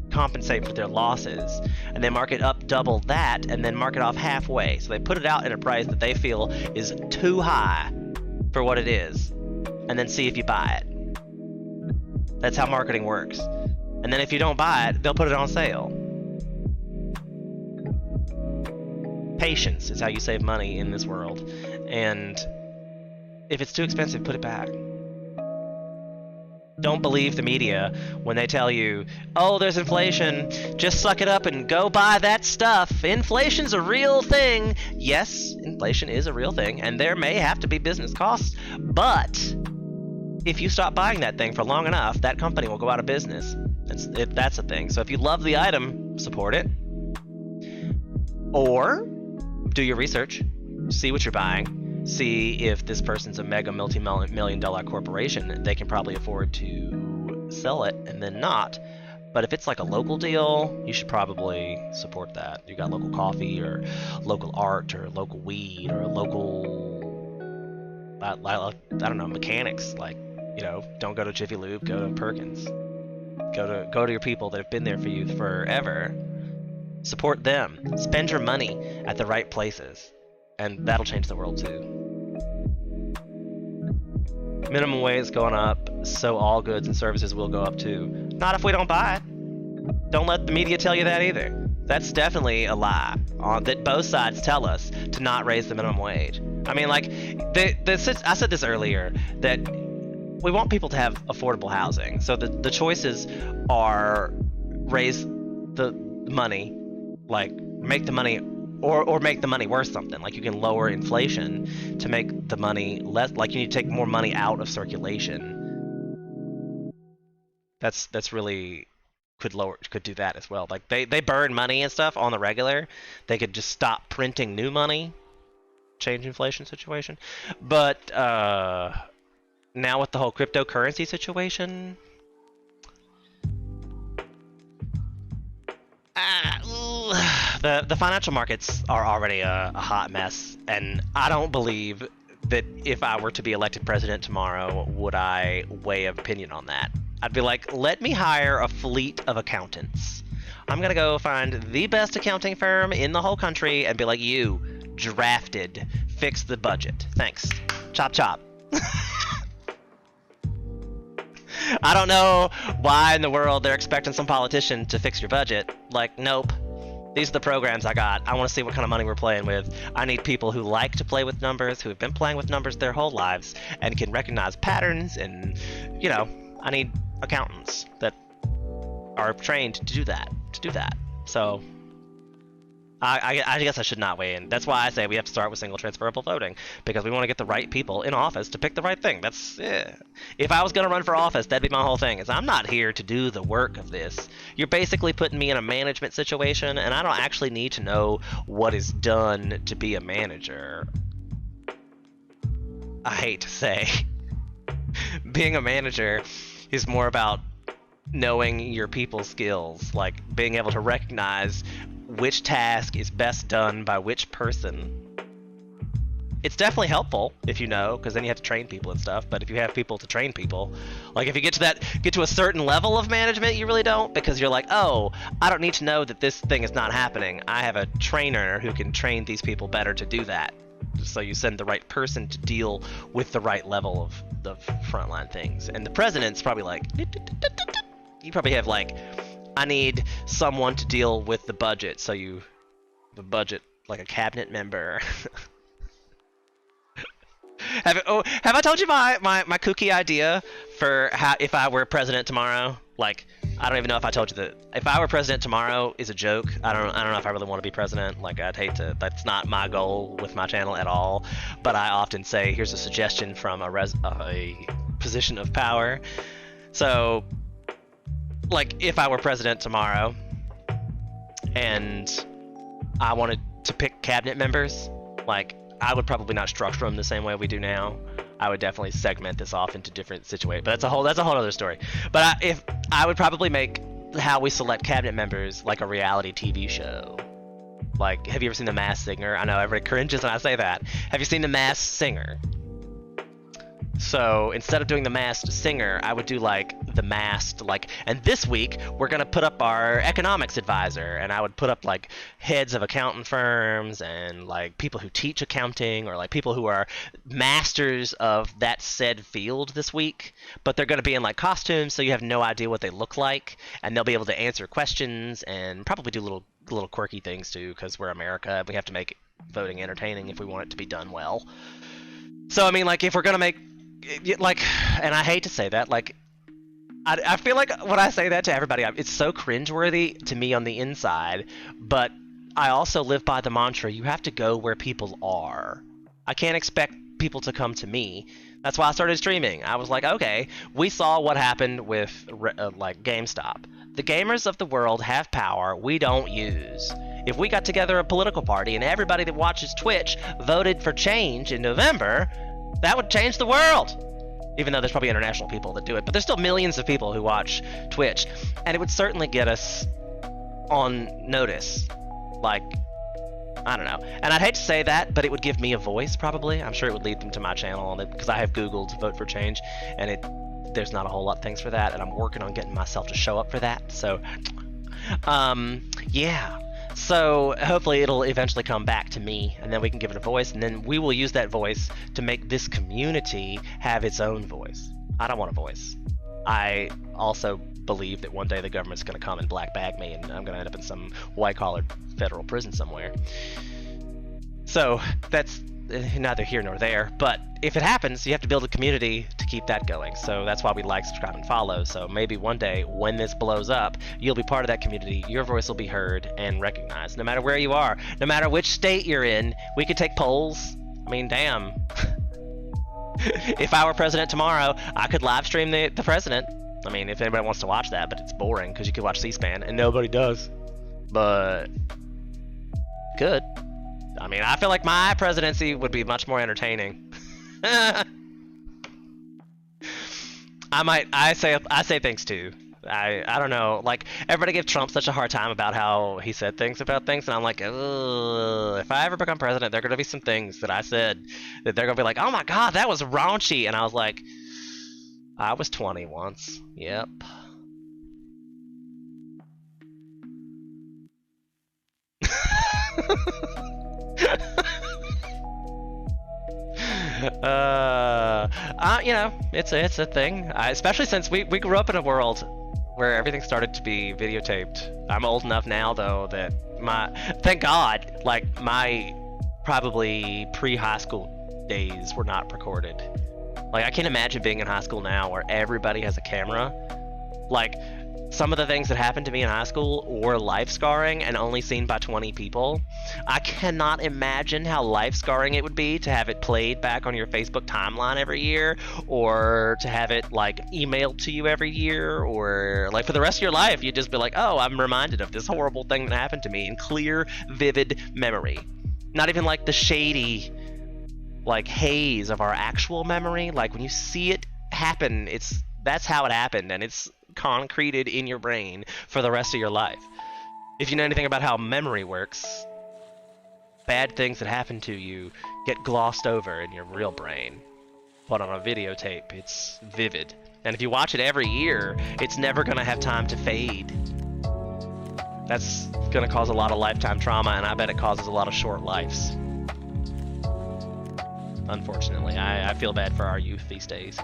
compensate for their losses. And they mark it up double that and then mark it off halfway. So they put it out at a price that they feel is too high for what it is. And then see if you buy it. That's how marketing works. And then if you don't buy it, they'll put it on sale. Patience is how you save money in this world. And if it's too expensive, put it back. Don't believe the media when they tell you, oh, there's inflation, just suck it up and go buy that stuff. Inflation's a real thing. Yes, inflation is a real thing, and there may have to be business costs, but if you stop buying that thing for long enough, that company will go out of business. That's a thing. So if you love the item, support it. Or do your research, see what you're buying, see if this person's a mega multi-million dollar corporation. They can probably afford to sell it and then not. But if it's like a local deal, you should probably support that. You got local coffee or local art or local weed or local, I don't know, mechanics. Like, you know, don't go to Jiffy Lube, go to Perkins. Go to your people that have been there for you forever. Support them. Spend your money at the right places. And that'll change the world too. Minimum wage is going up, so all goods and services will go up too. Not if we don't buy it. Don't let the media tell you that either. That's definitely a lie that both sides tell us to not raise the minimum wage. I mean, like, I said this earlier, that we want people to have affordable housing. So the choices are raise the money, like make the money, or make the money worth something. Like you can lower inflation to make the money less. Like you need to take more money out of circulation. That's really could do that as well. Like they burn money and stuff on the regular. They could just stop printing new money. change inflation situation. But now with the whole cryptocurrency situation, the financial markets are already a hot mess, and I don't believe that if I were to be elected president tomorrow, would I weigh opinion on that. I'd be like, let me hire a fleet of accountants. I'm gonna go find the best accounting firm in the whole country and be like, you, drafted, fix the budget. Thanks. Chop chop. I don't know why in the world they're expecting some politician to fix your budget. Like, nope. These are the programs I got. I want to see what kind of money we're playing with. I need people who like to play with numbers, who have been playing with numbers their whole lives, and can recognize patterns, and, you know, I need accountants that are trained to do that. So I guess I should not weigh in. That's why I say we have to start with single transferable voting, because we want to get the right people in office to pick the right thing. That's if I was going to run for office, that'd be my whole thing. Is I'm not here to do the work of this. You're basically putting me in a management situation, and I don't actually need to know what is done to be a manager. I hate to say, being a manager is more about knowing your people's skills, like being able to recognize which task is best done by which person. It's definitely helpful if you know, because then you have to train people and stuff. But if you have people to train people, like if you get to a certain level of management, you really don't, because you're like, oh, I don't need to know that this thing is not happening. I have a trainer who can train these people better to do that. So you send the right person to deal with the right level of the frontline things. And the president's probably like, you probably have like, I need someone to deal with the budget, so you the budget like a cabinet member. Have I told you my kooky idea for how if I were president tomorrow? Like, I don't even know if I told you that if I were president tomorrow is a joke. I don't know if I really want to be president. Like, I'd hate to. That's not my goal with my channel at all. But I often say, here's a suggestion from a position of power. So, like, if I were president tomorrow and I wanted to pick cabinet members, like, I would probably not structure them the same way we do now. I would definitely segment this off into different situations, but that's a whole other story. But if I would probably make how we select cabinet members like a reality TV show. Like, have you ever seen The Masked Singer? I know everybody cringes when I say that. Have you seen The Masked Singer? So instead of doing The Masked Singer, I would do like The Masked, like, and this week we're gonna put up our economics advisor, and I would put up like heads of accounting firms and like people who teach accounting, or like people who are masters of that said field this week, but they're gonna be in like costumes, so you have no idea what they look like, and they'll be able to answer questions and probably do little quirky things too, because we're America and we have to make voting entertaining if we want it to be done well. So I mean, like, if we're gonna make like, and I hate to say that, like, I feel like when I say that to everybody, it's so cringeworthy to me on the inside, but I also live by the mantra, you have to go where people are. I can't expect people to come to me. That's why I started streaming. I was like, okay, we saw what happened with like GameStop. The gamers of the world have power we don't use. If we got together a political party and everybody that watches Twitch voted for change in November, that would change the world. Even though there's probably international people that do it, but there's still millions of people who watch Twitch, and it would certainly get us on notice. Like, I don't know. And I'd hate to say that, but it would give me a voice, probably. I'm sure it would lead them to my channel, because I have Googled vote for change, and there's not a whole lot of things for that, and I'm working on getting myself to show up for that. So, yeah. So hopefully it'll eventually come back to me, and then we can give it a voice, and then we will use that voice to make this community have its own voice. I don't want a voice. I also believe that one day the government's going to come and black bag me, and I'm going to end up in some white-collar federal prison somewhere. So that's neither here nor there, but if it happens, you have to build a community to keep that going. So that's why we like, subscribe, and follow. So maybe one day when this blows up, you'll be part of that community, your voice will be heard and recognized, no matter where you are, no matter which state you're in. We could take polls. I mean, damn. If I were president tomorrow, I could live stream the president. I mean, if anybody wants to watch that, but it's boring because you could watch C-SPAN and nobody does. But good. I mean, I feel like my presidency would be much more entertaining. I say things too. I don't know. Like, everybody gives Trump such a hard time about how he said things about things, and I'm like, ugh, if I ever become president, there are gonna be some things that I said that they're gonna be like, oh my god, that was raunchy, and I was like, I was 20 once. Yep. You know, it's a thing. Especially since we grew up in a world where everything started to be videotaped. I'm old enough now, though, that thank God, like, my probably pre-high school days were not recorded. Like, I can't imagine being in high school now where everybody has a camera. Like, some of the things that happened to me in high school were life scarring and only seen by 20 people. I cannot imagine how life scarring it would be to have it played back on your Facebook timeline every year, or to have it like emailed to you every year, or like for the rest of your life you'd just be like, oh, I'm reminded of this horrible thing that happened to me in clear, vivid memory. Not even like the shady like haze of our actual memory. Like when you see it happen, that's how it happened, and it's concreted in your brain for the rest of your life. If you know anything about how memory works, bad things that happen to you get glossed over in your real brain. But on a videotape, it's vivid. And if you watch it every year, it's never going to have time to fade. That's going to cause a lot of lifetime trauma, and I bet it causes a lot of short lives. Unfortunately, I feel bad for our youth these days.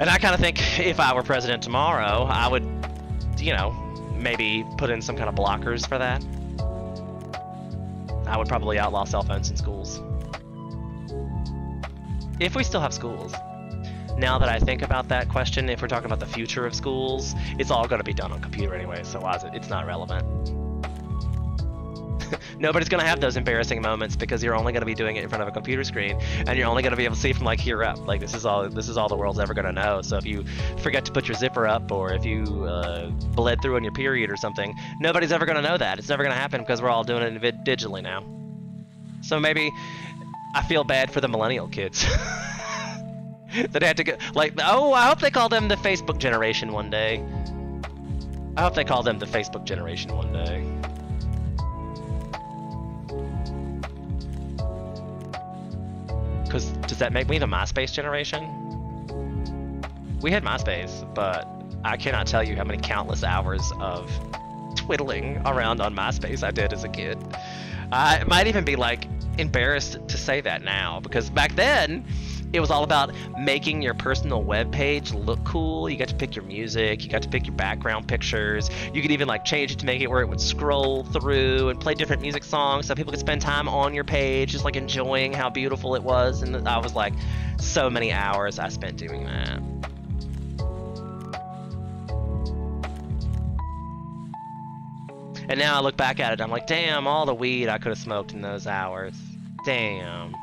And I kind of think if I were president tomorrow, I would, you know, maybe put in some kind of blockers for that. I would probably outlaw cell phones in schools. If we still have schools. Now that I think about that question, if we're talking about the future of schools, it's all going to be done on computer anyway, so why is it? It's not relevant. Nobody's going to have those embarrassing moments because you're only going to be doing it in front of a computer screen, and you're only going to be able to see from like here up. Like this is all the world's ever going to know. So if you forget to put your zipper up, or if you bled through on your period or something, nobody's ever going to know that. It's never going to happen because we're all doing it digitally now. So maybe I feel bad for the millennial kids that had to go like, oh, I hope they call them the Facebook generation one day. I hope they call them the Facebook generation one day. Because does that make me the MySpace generation? We had MySpace, but I cannot tell you how many countless hours of twiddling around on MySpace I did as a kid. I might even be like embarrassed to say that now, because back then it was all about making your personal web page look cool. You got to pick your music, you got to pick your background pictures, you could even like change it to make it where it would scroll through and play different music songs so people could spend time on your page just like enjoying how beautiful it was. And I was like, so many hours I spent doing that. And now I look back at it, I'm like, damn, all the weed I could have smoked in those hours. Damn.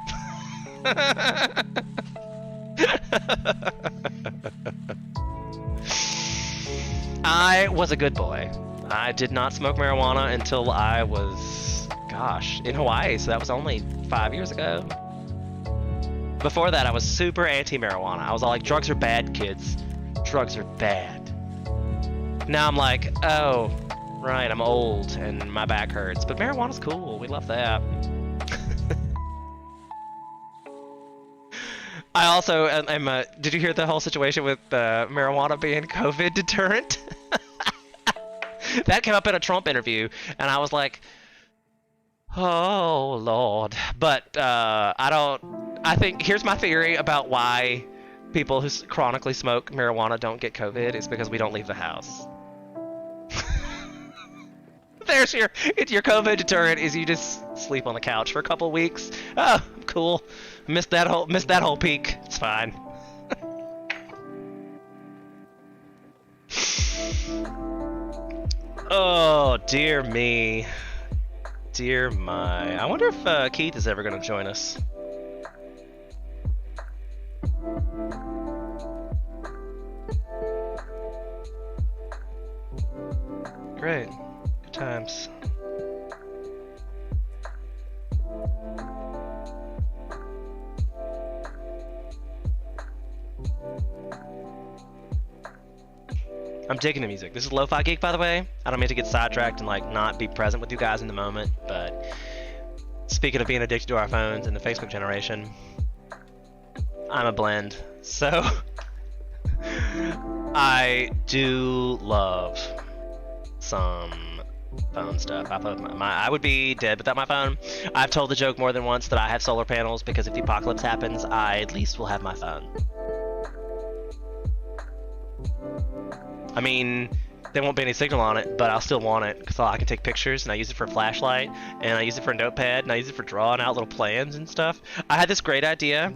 I was a good boy. I did not smoke marijuana until I was, gosh, in Hawaii, so that was only 5 years ago. Before that, I was super anti-marijuana. I was all like, drugs are bad, kids. Drugs are bad. Now I'm like, oh, right, I'm old and my back hurts, but marijuana's cool. We love that. I also am. Did you hear the whole situation with marijuana being COVID deterrent? That came up in a Trump interview, and I was like, "Oh Lord!" But I think here's my theory about why people who chronically smoke marijuana don't get COVID is because we don't leave the house. There's your COVID deterrent is you just sleep on the couch for a couple weeks. Oh, cool. Missed that whole peak. It's fine. Oh, dear me. Dear my. I wonder if Keith is ever going to join us. Great. Good times. I'm digging the music. This is Lo-Fi Geek, by the way. I don't mean to get sidetracked and like not be present with you guys in the moment, but speaking of being addicted to our phones and the Facebook generation, I'm a blend. So I do love some phone stuff. I would be dead without my phone. I've told the joke more than once that I have solar panels because if the apocalypse happens, I at least will have my phone. I mean, there won't be any signal on it, but I'll still want it because I can take pictures and I use it for a flashlight and I use it for a notepad and I use it for drawing out little plans and stuff. I had this great idea.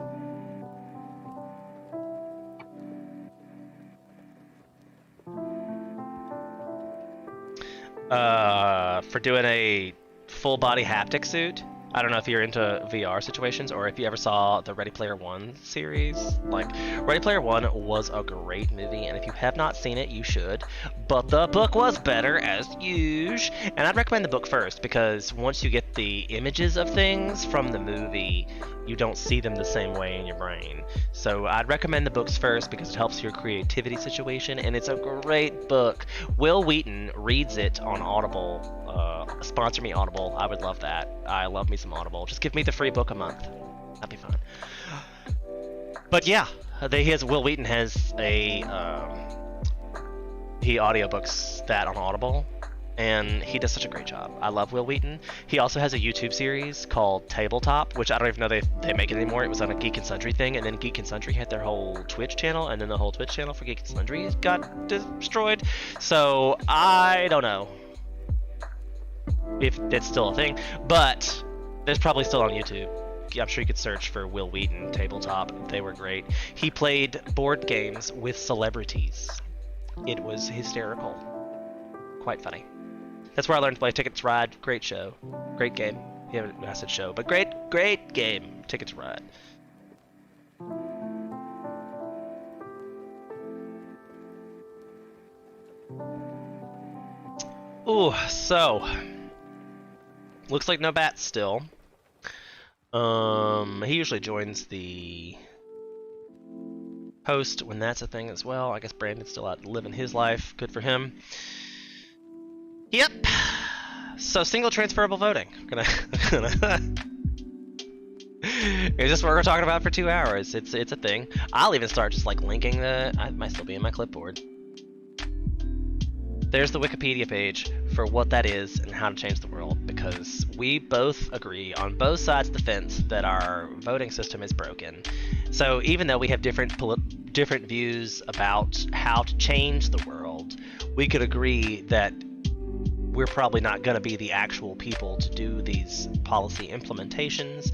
For doing a full body haptic suit. I don't know if you're into VR situations or if you ever saw the Ready Player One series. Like, Ready Player One was a great movie, and if you have not seen it, you should. But the book was better, as usual. And I'd recommend the book first, because once you get the images of things from the movie, you don't see them the same way in your brain. So I'd recommend the books first because it helps your creativity situation, and it's a great book. Will Wheaton reads it on Audible. Sponsor me, Audible. I would love that. I love me some Audible. Just give me the free book a month. That'd be fine. But yeah, Will Wheaton has a he audiobooks that on Audible, and he does such a great job. I love Will Wheaton. He also has a YouTube series called Tabletop, which I don't even know they make it anymore. It was on a Geek and Sundry thing, and then Geek and Sundry had their whole Twitch channel, and then the whole Twitch channel for Geek and Sundry got destroyed. So I don't know if it's still a thing, but it's probably still on YouTube. I'm sure you could search for Will Wheaton Tabletop. They were great. He played board games with celebrities. It was hysterical. Quite funny. That's where I learned to play Ticket to Ride. Great show. Great game. Yeah, I said show, but great game. Ticket to Ride. Ooh, so looks like no bats still. He usually joins the host when that's a thing as well. I guess Brandon's still out living his life. Good for him. Yep. So single transferable voting. Is this what we're talking about for 2 hours? It's a thing. I'll even start just like linking I might still be in my clipboard. There's the Wikipedia page for what that is and how to change the world, because we both agree on both sides of the fence that our voting system is broken. So even though we have different views about how to change the world, we could agree that we're probably not going to be the actual people to do these policy implementations.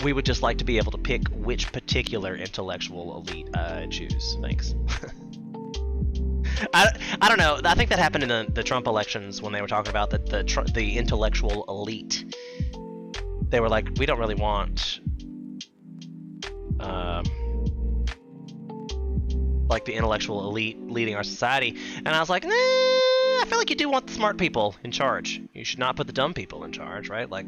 We would just like to be able to pick which particular intellectual elite choose. Thanks. I don't know. I think that happened in the Trump elections when they were talking about the intellectual elite. They were like, we don't really want like the intellectual elite leading our society. And I was like, nah, I feel like you do want the smart people in charge. You should not put the dumb people in charge, right? Like,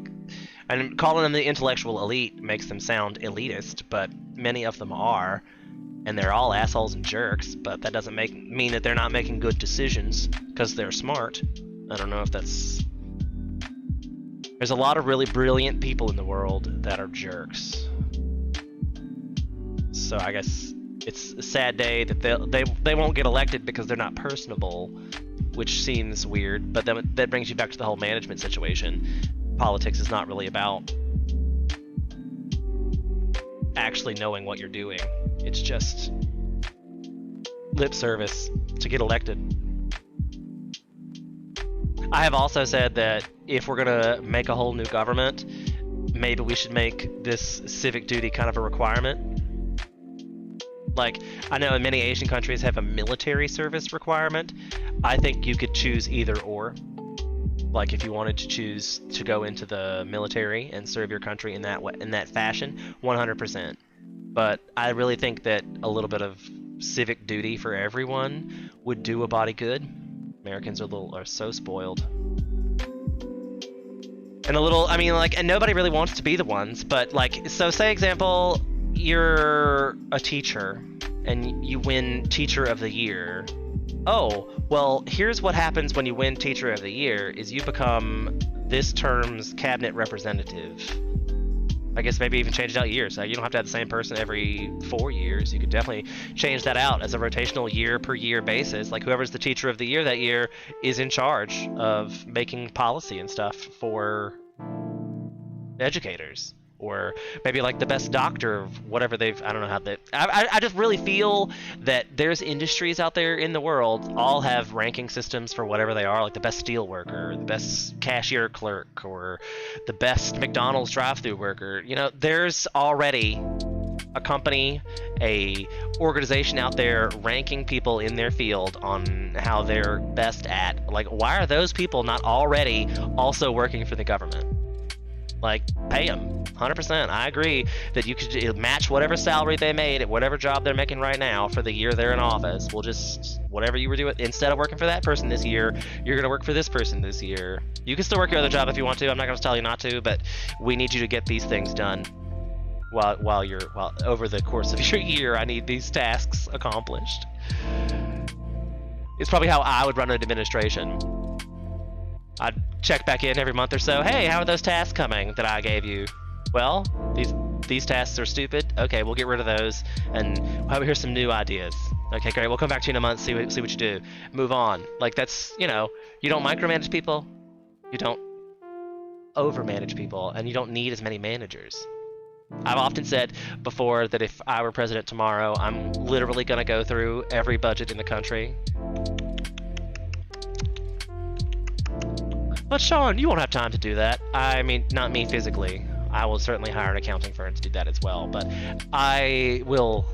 and calling them the intellectual elite makes them sound elitist, but many of them are. And they're all assholes and jerks, but that doesn't mean that they're not making good decisions because they're smart. I don't know if that's... There's a lot of really brilliant people in the world that are jerks. So I guess it's a sad day that they won't get elected because they're not personable, which seems weird, but then that brings you back to the whole management situation. Politics is not really about actually knowing what you're doing. It's just lip service to get elected. I have also said that if we're gonna make a whole new government, maybe we should make this civic duty kind of a requirement. Like, I know many Asian countries have a military service requirement. I think you could choose either or. Like, if you wanted to choose to go into the military and serve your country in that fashion, 100%. But I really think that a little bit of civic duty for everyone would do a body good. Americans are so spoiled. And and nobody really wants to be the ones, but like, so say example, you're a teacher and you win Teacher of the Year oh, well, here's what happens when you win Teacher of the Year is you become this term's cabinet representative. I guess maybe even change it out years. You don't have to have the same person every 4 years. You could definitely change that out as a rotational year per year basis. Like whoever's the Teacher of the Year that year is in charge of making policy and stuff for educators. Or maybe like the best doctor, whatever they've, I don't know how they, I just really feel that there's industries out there in the world all have ranking systems for whatever they are, like the best steel worker, the best cashier clerk, or the best McDonald's drive-through worker. You know, there's already a company, a organization out there ranking people in their field on how they're best at. Like, why are those people not already also working for the government? Like, pay them 100%. I agree that you could match whatever salary they made at whatever job they're making right now for the year they're in office. We'll just, whatever you were doing, instead of working for that person this year, you're going to work for this person this year. You can still work your other job if you want to. I'm not going to tell you not to, but we need you to get these things done while over the course of your year. I need these tasks accomplished. It's probably how I would run an administration. I'd check back in every month or so. Hey, how are those tasks coming that I gave you? Well, these tasks are stupid. Okay, we'll get rid of those, and here's some new ideas. Okay, great. We'll come back to you in a month, see what you do. Move on. Like, that's, you know, you don't micromanage people. You don't overmanage people, and you don't need as many managers. I've often said before that if I were president tomorrow, I'm literally going to go through every budget in the country. But Sean, you won't have time to do that. I mean, not me physically. I will certainly hire an accounting firm to do that as well. But I will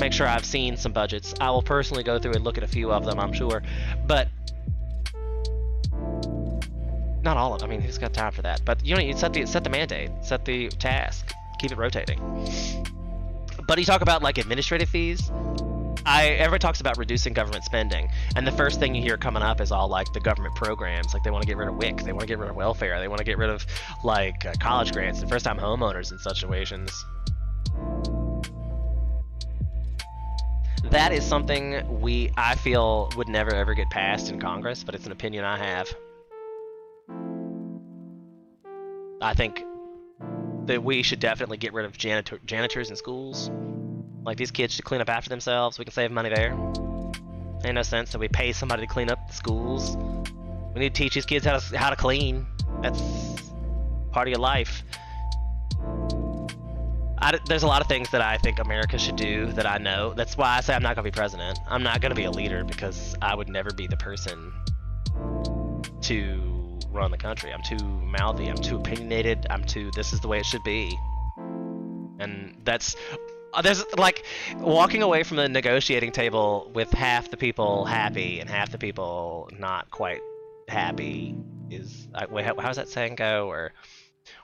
make sure I've seen some budgets. I will personally go through and look at a few of them, I'm sure. But not all of them. I mean, who's got time for that? But you know, you set the mandate, set the task, keep it rotating. But you talk about like administrative fees. Everybody talks about reducing government spending, and the first thing you hear coming up is all like the government programs. Like they want to get rid of WIC, they want to get rid of welfare, they want to get rid of like college grants and first-time homeowners in such situations. That is something I feel would never ever get passed in Congress, but it's an opinion I have. I think that we should definitely get rid of janitors in schools. Like, these kids should clean up after themselves. We can save money there. Ain't no sense that we pay somebody to clean up the schools. We need to teach these kids how to clean. That's part of your life. There's a lot of things that I think America should do that I know. That's why I say I'm not going to be president. I'm not going to be a leader because I would never be the person to run the country. I'm too mouthy. I'm too opinionated. This is the way it should be. And there's like walking away from the negotiating table with half the people happy and half the people not quite happy is, wait, how does that saying go? Or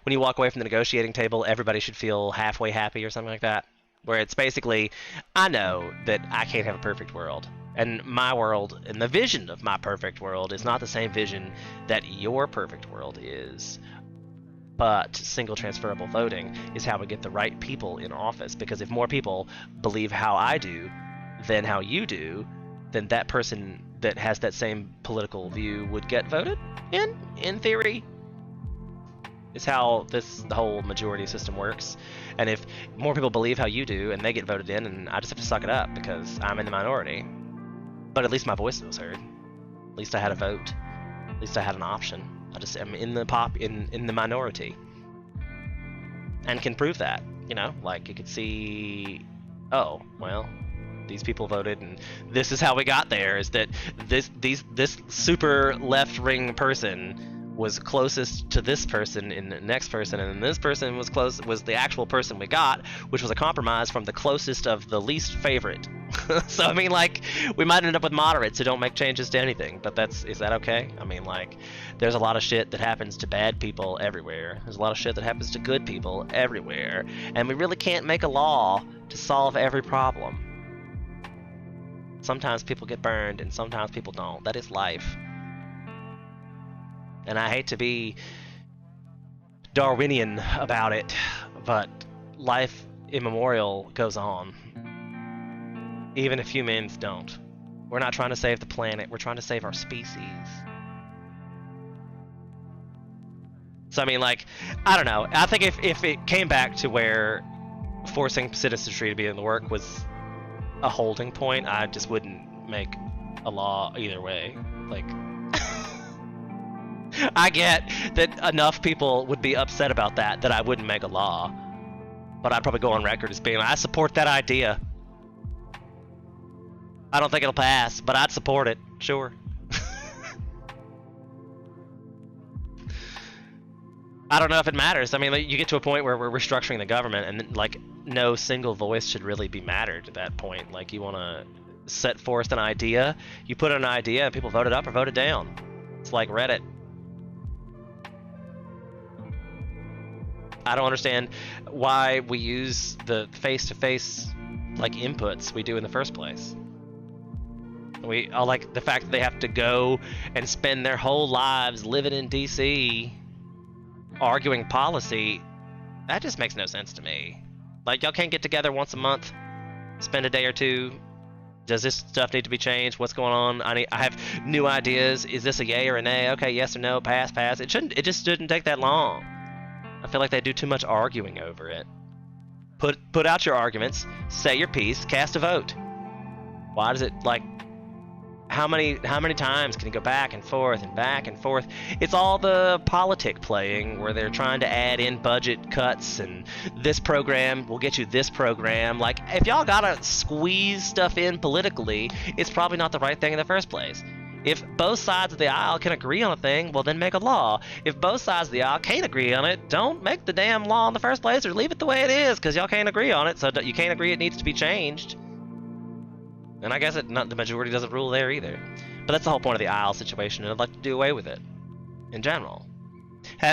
when you walk away from the negotiating table, everybody should feel halfway happy or something like that. Where it's basically, I know that I can't have a perfect world. And my world, and the vision of my perfect world is not the same vision that your perfect world is. But single transferable voting is how we get the right people in office, because if more people believe how I do than how you do, then that person that has that same political view would get voted in theory. Is how the whole majority system works. And if more people believe how you do and they get voted in, and I just have to suck it up because I'm in the minority. But at least my voice was heard. At least I had a vote. At least I had an option. I just am in the minority, and can prove that. You know, like you could see, oh well, these people voted, and this is how we got there. Is that this super left-wing person was closest to this person in the next person, and this person was the actual person we got, which was a compromise from the closest of the least favorite. So I mean, like, we might end up with moderates who don't make changes to anything, but is that okay? I mean, like, there's a lot of shit that happens to bad people everywhere. There's a lot of shit that happens to good people everywhere, and we really can't make a law to solve every problem. Sometimes people get burned, and sometimes people don't. That is life. And I hate to be Darwinian about it, but life immemorial goes on. Even if humans don't. We're not trying to save the planet. We're trying to save our species. So, I mean, like, I don't know. I think if it came back to where forcing citizenry to be in the work was a holding point, I just wouldn't make a law either way. Like, I get that enough people would be upset about that I wouldn't make a law. But I'd probably go on record as being like, I support that idea. I don't think it'll pass, but I'd support it, sure. I don't know if it matters. I mean, like, you get to a point where we're restructuring the government, and like no single voice should really be mattered at that point. Like, you want to set forth an idea, you put an idea, and people vote it up or vote it down. It's like Reddit. I don't understand why we use the face-to-face like inputs we do in the first place. We all like the fact that they have to go and spend their whole lives living in DC arguing policy. That just makes no sense to me. Like, y'all can't get together once a month, spend a day or two. Does this stuff need to be changed? What's going on? I have new ideas. Is this a yay or a nay? Okay, yes or no, pass, pass. It just shouldn't take that long. I feel like they do too much arguing over it. Put out your arguments, say your piece, cast a vote. Why does it, like, how many times can you go back and forth and back and forth? It's all the politic playing where they're trying to add in budget cuts and this program will get you this program. Like, if y'all gotta squeeze stuff in politically, it's probably not the right thing in the first place. If both sides of the aisle can agree on a thing, well then make a law. If both sides of the aisle can't agree on it, don't make the damn law in the first place, or leave it the way it is, because y'all can't agree on it, so you can't agree it needs to be changed. And I guess the majority doesn't rule there either. But that's the whole point of the aisle situation, and I'd like to do away with it in general.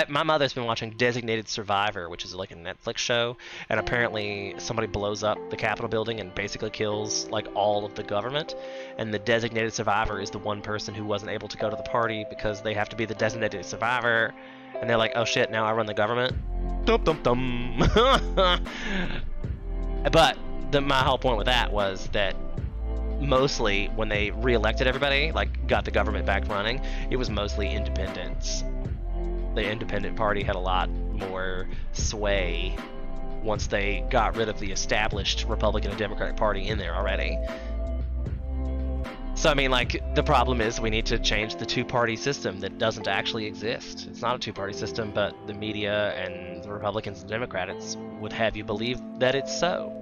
My mother's been watching Designated Survivor, which is like a Netflix show, and apparently somebody blows up the Capitol building and basically kills like all of the government, and the Designated Survivor is the one person who wasn't able to go to the party because they have to be the Designated Survivor, and they're like, oh shit, now I run the government? Dum dum dum. But my whole point with that was that mostly when they re-elected everybody, like got the government back running, it was mostly independents. The independent party had a lot more sway once they got rid of the established Republican and Democratic Party in there already. So I mean, like, the problem is we need to change the two-party system that doesn't actually exist. It's not a two-party system, but the media and the Republicans and Democrats would have you believe that it's so.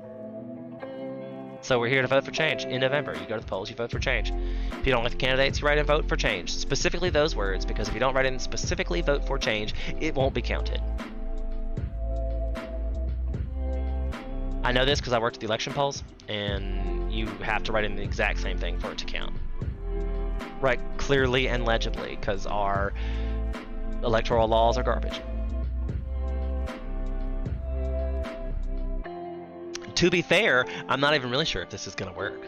So we're here to vote for change in November. You go to the polls, you vote for change. If you don't like the candidates, you write in vote for change. Specifically those words, because if you don't write in specifically vote for change, it won't be counted. I know this because I worked at the election polls, and you have to write in the exact same thing for it to count. Write clearly and legibly, because our electoral laws are garbage. To be fair, I'm not even really sure if this is going to work.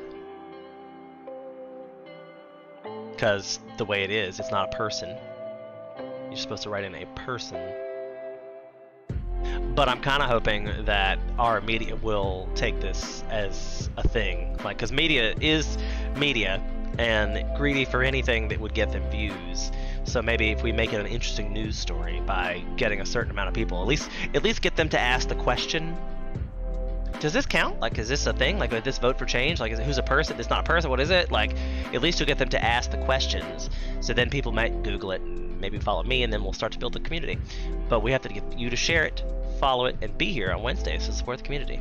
Because the way it is, it's not a person. You're supposed to write in a person. But I'm kind of hoping that our media will take this as a thing. Like, because media is media and greedy for anything that would get them views. So maybe if we make it an interesting news story by getting a certain amount of people, at least get them to ask the question, does this count? Like, is this a thing? Like, this vote for change? Like, who's a person? It's not a person. What is it? Like, at least you'll get them to ask the questions. So then people might Google it and maybe follow me, and then we'll start to build the community. But we have to get you to share it, follow it, and be here on Wednesdays to support the community.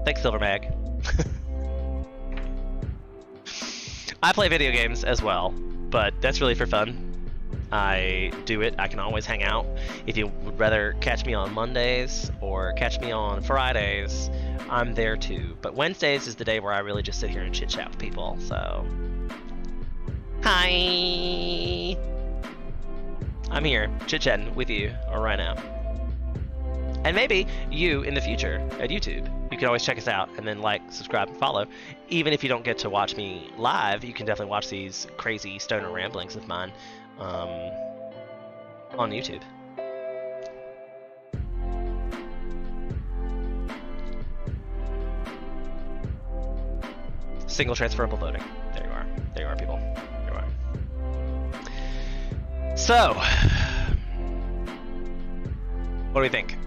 Thanks, Silvermag. I play video games as well, but that's really for fun. I do it. I can always hang out. If you would rather catch me on Mondays or catch me on Fridays, I'm there too. But Wednesdays is the day where I really just sit here and chit chat with people. So, hi! I'm here chit chatting with you right now. And maybe you in the future at YouTube. You can always check us out and then like, subscribe, and follow. Even if you don't get to watch me live, you can definitely watch these crazy stoner ramblings of mine on YouTube. Single transferable voting. There you are. There you are, people. There you are. So, what do we think?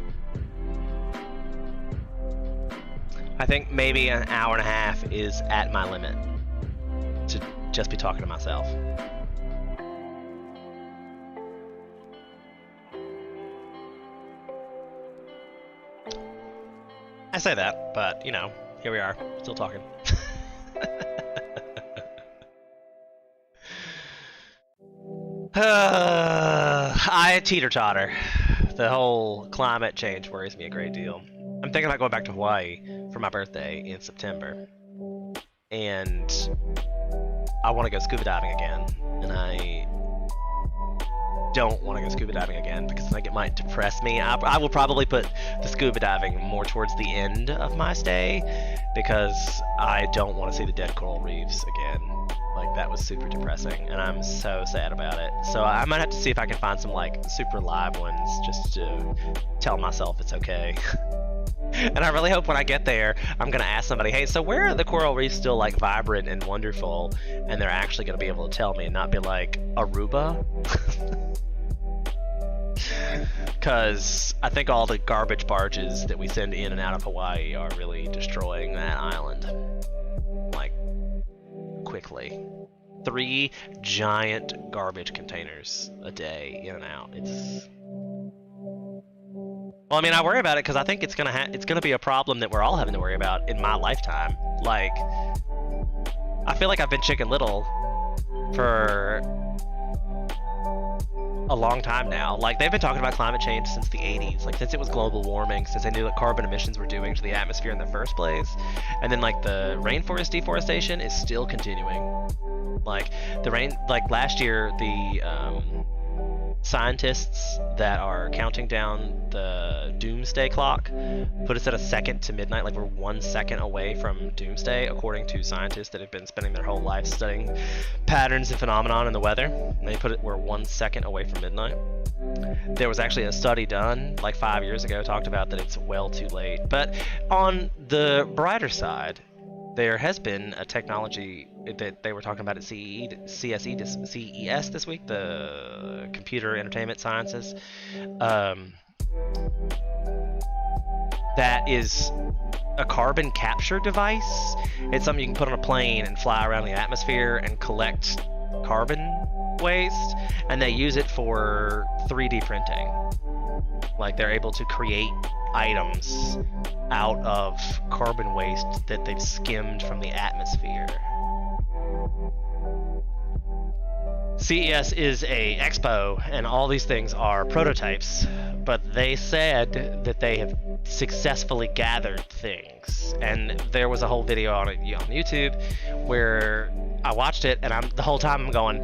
I think maybe an hour and a half is at my limit to just be talking to myself. I say that, but, you know, here we are, still talking. I teeter-totter. The whole climate change worries me a great deal. I'm thinking about going back to Hawaii for my birthday in September. And I want to go scuba diving again. And I don't want to go scuba diving again because I think it might depress me. I will probably put the scuba diving more towards the end of my stay because I don't want to see the dead coral reefs again. Like, that was super depressing, and I'm so sad about it. So I might have to see if I can find some, like, super live ones just to tell myself it's okay. And I really hope when I get there, I'm going to ask somebody, hey, so where are the coral reefs still, like, vibrant and wonderful? And they're actually going to be able to tell me and not be like, Aruba? Because I think all the garbage barges that we send in and out of Hawaii are really destroying that island. Like, quickly. 3 giant garbage containers a day in and out. It's... Well, I mean, I worry about it because I think it's gonna be a problem that we're all having to worry about in my lifetime. Like, I feel like I've been Chicken Little for a long time now. Like, they've been talking about climate change since the 80s, like since it was global warming, since they knew what carbon emissions were doing to the atmosphere in the first place. And then, like, the rainforest deforestation is still continuing. Like, last year, the scientists that are counting down the doomsday clock put us at a second to midnight. Like, we're 1 second away from doomsday, according to scientists that have been spending their whole life studying patterns and phenomenon in the weather. And they put it, we're 1 second away from midnight. There was actually a study done like 5 years ago, talked about that it's well too late. But on the brighter side, there has been a technology that they were talking about at CES this week, the Computer Entertainment Sciences, that is a carbon capture device. It's something you can put on a plane and fly around the atmosphere and collect carbon waste, and they use it for 3D printing. Like, they're able to create items out of carbon waste that they've skimmed from the atmosphere. CES is a expo, and all these things are prototypes, but they said that they have successfully gathered things. And there was a whole video on YouTube where I watched it, and the whole time I'm going,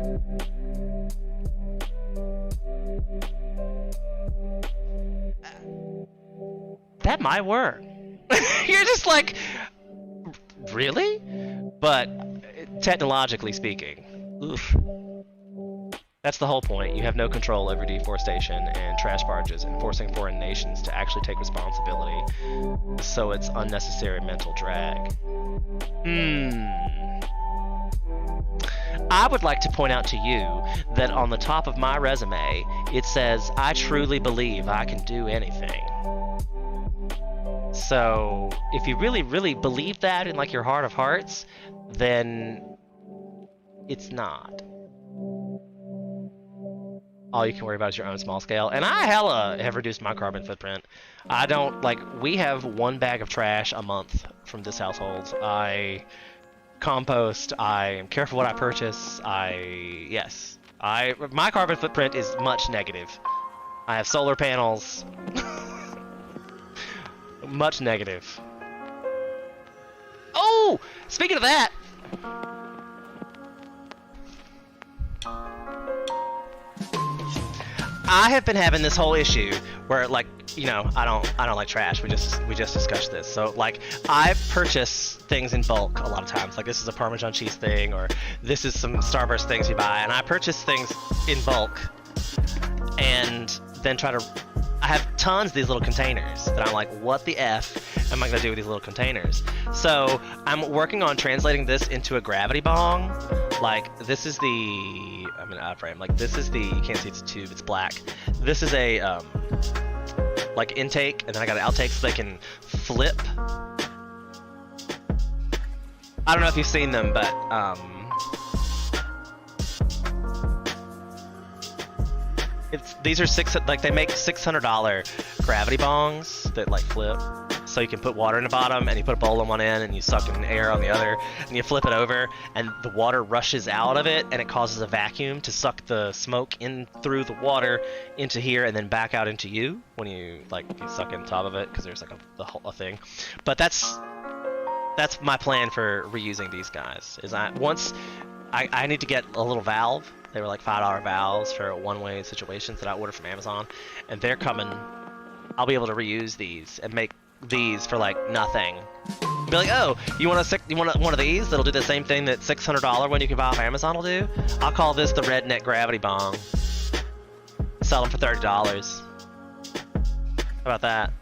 that might work. You're just like, really? But technologically speaking, oof. That's the whole point. You have no control over deforestation and trash barges and forcing foreign nations to actually take responsibility. So it's unnecessary mental drag. I would like to point out to you that on the top of my resume, it says, I truly believe I can do anything. So if you really, really believe that in, like, your heart of hearts, then it's not. All you can worry about is your own small scale. And I hella have reduced my carbon footprint. I don't, like, we have 1 bag of trash a month from this household. I compost. I am careful what I purchase. My carbon footprint is much negative. I have solar panels. Much negative. Oh! Speaking of that, I have been having this whole issue where, like, you know, I don't like trash. We just discussed this. So, like, I purchase things in bulk a lot of times. Like, this is a Parmesan cheese thing, or this is some Starburst things you buy, and I purchase things in bulk and then I have tons of these little containers that I'm like, what the F am I gonna do with these little containers? So I'm working on translating this into a gravity bong. Like, this is the, I'm in an frame. Like, this is the, you can't see it's a tube, it's black. This is a, like intake, and then I got an outtake so they can flip. I don't know if you've seen them, but, these are they make $600 gravity bongs that like flip. So you can put water in the bottom, and you put a bowl on one end, and you suck in air on the other, and you flip it over, and the water rushes out of it, and it causes a vacuum to suck the smoke in through the water into here, and then back out into you when you suck in top of it, because there's like a thing. But that's my plan for reusing these guys. Is I need to get a little valve. They were like $5 valves for one-way situations that I ordered from Amazon, and they're coming. I'll be able to reuse these and make these for like nothing. Be like, oh, you want one of these that'll do the same thing that $600 one you can buy off Amazon will do? I'll call this the Redneck Gravity Bong. Sell them for $30. How about that?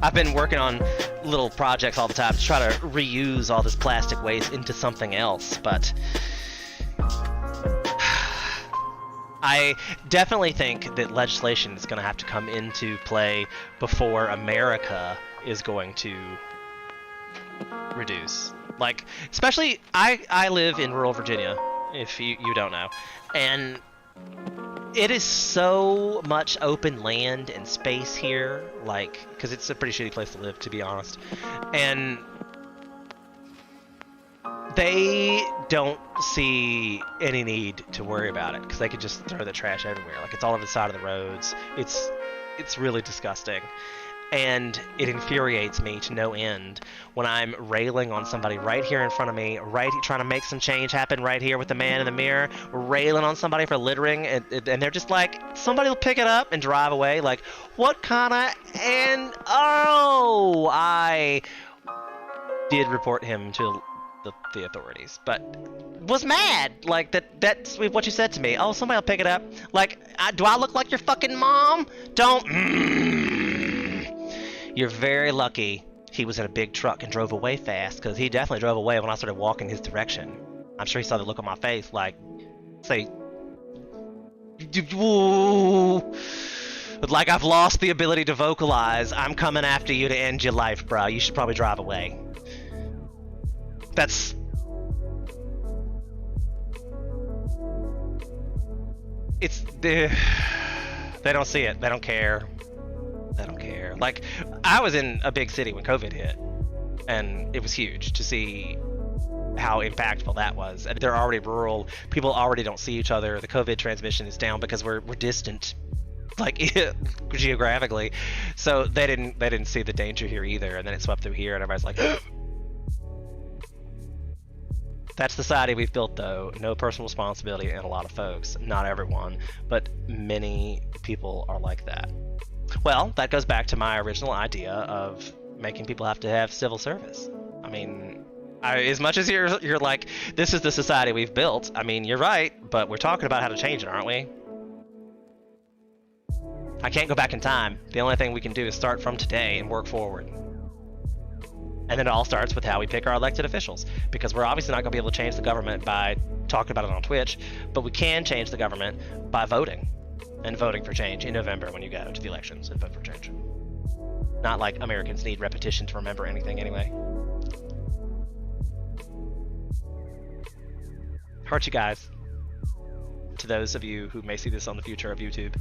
I've been working on little projects all the time to try to reuse all this plastic waste into something else, but I definitely think that legislation is going to have to come into play before America is going to reduce. Like, especially, I live in rural Virginia, if you don't know, and it is so much open land and space here, like, because it's a pretty shitty place to live, to be honest. And they don't see any need to worry about it, because they could just throw the trash everywhere. Like, it's all over the side of the roads. It's really disgusting. And it infuriates me to no end when I'm railing on somebody right here in front of me, trying to make some change happen right here with the man in the mirror, railing on somebody for littering, and they're just like, somebody will pick it up and drive away. Like, what kind of... And, oh, I did report him to the authorities, but was mad. Like, that's what you said to me. Oh, somebody will pick it up. Like, do I look like your fucking mom? Don't... You're very lucky he was in a big truck and drove away fast, because he definitely drove away when I started walking his direction. I'm sure he saw the look on my face, like, say, like I've lost the ability to vocalize. I'm coming after you to end your life, bro. You should probably drive away. That's... It's... They don't see it. They don't care. They don't care. Like, I was in a big city when COVID hit, and it was huge to see how impactful that was. And they're already rural. People already don't see each other. The COVID transmission is down because we're distant, like, geographically. So they didn't see the danger here either. And then it swept through here, and everybody's like, That's the society we've built, though. No personal responsibility, and a lot of folks, not everyone, but many people are like that. Well, that goes back to my original idea of making people have to have civil service. I mean, as much as you're like, this is the society we've built, I mean, you're right, but we're talking about how to change it, aren't we? I can't go back in time. The only thing we can do is start from today and work forward. And then it all starts with how we pick our elected officials, because we're obviously not going to be able to change the government by talking about it on Twitch, but we can change the government by voting. And voting for change in November when you go to the elections and vote for change. Not like Americans need repetition to remember anything anyway. Hurt you guys. To those of you who may see this on the future of YouTube.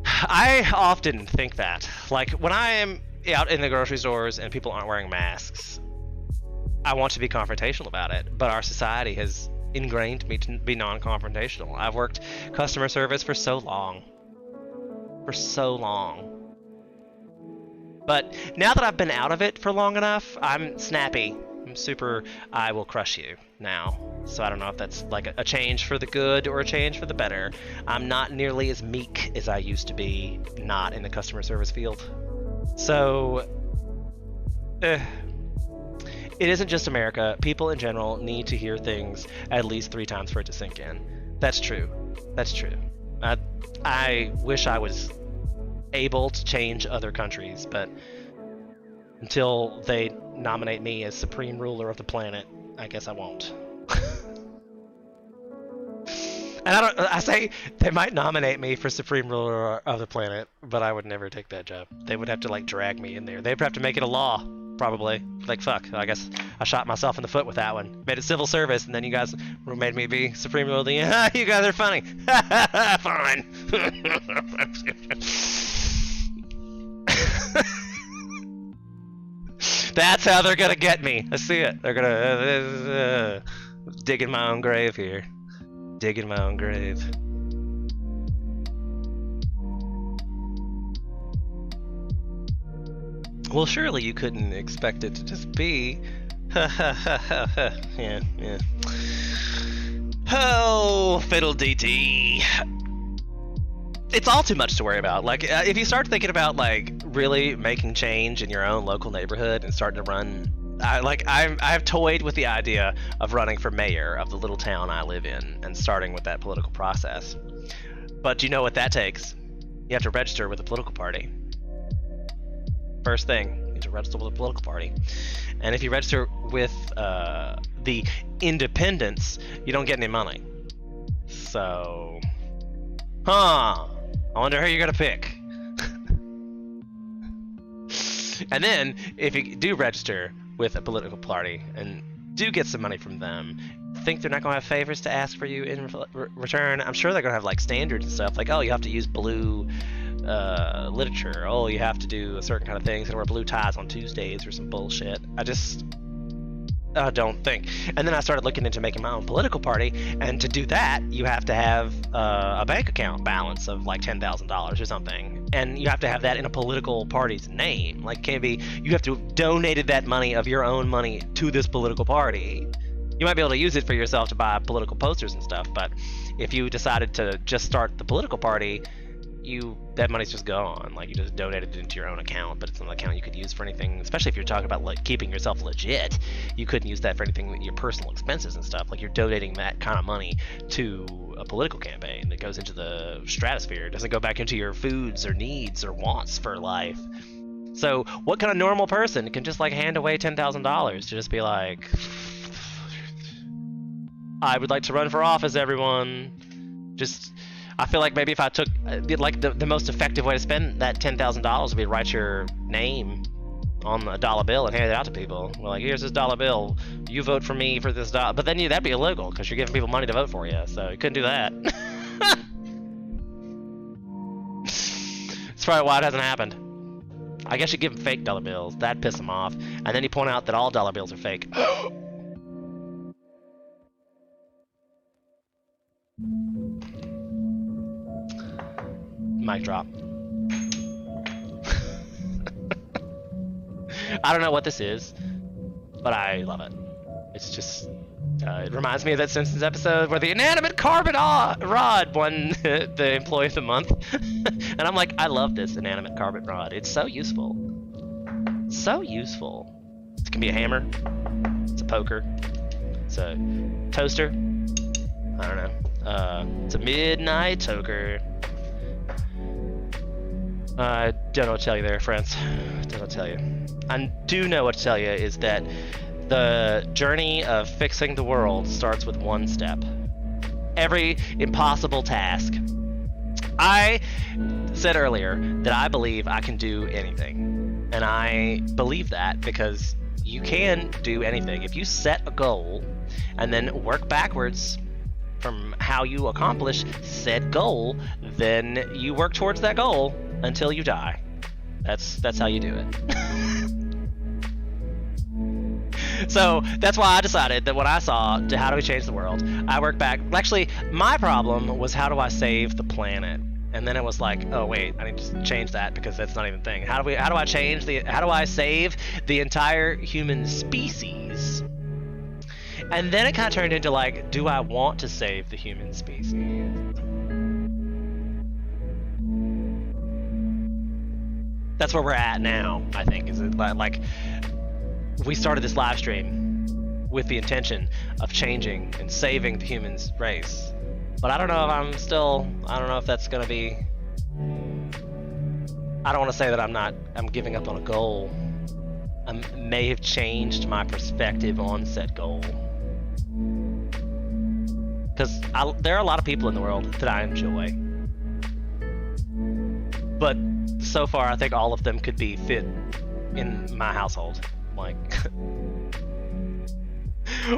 I often think that. Like, when I am out in the grocery stores and people aren't wearing masks, I want to be confrontational about it, but our society has ingrained me to be non-confrontational. I've worked customer service for so long. But now that I've been out of it for long enough, I'm snappy. I'm super, I will crush you now. So I don't know if that's like a change for the good or a change for the better. I'm not nearly as meek as I used to be, not in the customer service field. So, it isn't just America. People in general need to hear things at least 3 times for it to sink in. That's true. That's true. I wish I was able to change other countries, but until they nominate me as supreme ruler of the planet, I guess I won't. And I say they might nominate me for supreme ruler of the planet, but I would never take that job. They would have to like drag me in there. They'd have to make it a law, probably. Like, fuck, I guess I shot myself in the foot with that one. Made it civil service, and then you guys made me be supreme ruler of the you guys are funny. Fine. That's how they're gonna get me. I see it. They're gonna dig in my own grave here. Dig in my own grave. Well, surely you couldn't expect it to just be. Yeah. Oh, fiddle-dee-dee. It's all too much to worry about. Like, if you start thinking about like really making change in your own local neighborhood and starting to run. I've toyed with the idea of running for mayor of the little town I live in and starting with that political process. But do you know what that takes? You have to register with a political party. First thing, you have to register with a political party. And if you register with the independents, you don't get any money. So, I wonder who you're gonna pick. And then, if you do register with a political party and do get some money from them, think they're not going to have favors to ask for you in return? I'm sure they're going to have like standards and stuff, like, oh, you have to use blue literature, oh, you have to do a certain kind of things and wear blue ties on Tuesdays or some bullshit. I don't think. And then I started looking into making my own political party, and to do that you have to have a bank account balance of like $10,000 or something, and you have to have that in a political party's name. Like, can't be you have to have donated that money of your own money to this political party. You might be able to use it for yourself to buy political posters and stuff, but if you decided to just start the political party, that money's just gone. Like, you just donated it into your own account, but it's an account you could use for anything, especially if you're talking about like keeping yourself legit. You couldn't use that for anything with your personal expenses and stuff. Like, you're donating that kind of money to a political campaign that goes into the stratosphere. It doesn't go back into your foods or needs or wants for life. So what kind of normal person can just like hand away $10,000 to just be like, I would like to run for office, everyone? I feel like maybe if I took, like, the most effective way to spend that $10,000 would be to write your name on a dollar bill and hand it out to people. We're like, here's this dollar bill. You vote for me for this dollar. But then that'd be illegal because you're giving people money to vote for you. So you couldn't do that. That's probably why it hasn't happened. I guess you give them fake dollar bills. That'd piss them off. And then you point out that all dollar bills are fake. Mic drop. I don't know what this is, but I love it. It's just, it reminds me of that Simpsons episode where the inanimate carbon rod won the Employee of the Month. And I'm like, I love this inanimate carbon rod. It's so useful. So useful. It can be a hammer. It's a poker. It's a toaster. I don't know. It's a midnight toker. I don't know what to tell you there, friends. I don't know what to tell you. I do know what to tell you is that the journey of fixing the world starts with one step. Every impossible task. I said earlier that I believe I can do anything. And I believe that because you can do anything. If you set a goal and then work backwards from how you accomplish said goal, then you work towards that goal until you die. That's how you do it. So that's why I decided that when I saw how do we change the world, I worked back. Actually, my problem was how do I save the planet? And then it was like, oh wait, I need to change that because that's not even a thing. How do I save the entire human species? And then it kind of turned into like, do I want to save the human species? That's where we're at now, I think. Is it like we started this live stream with the intention of changing and saving the human race. But I don't know if I don't know if that's gonna be, I don't want to say that I'm giving up on a goal. I may have changed my perspective on said goal. Because there are a lot of people in the world that I enjoy. But so far, I think all of them could be fit in my household. Like,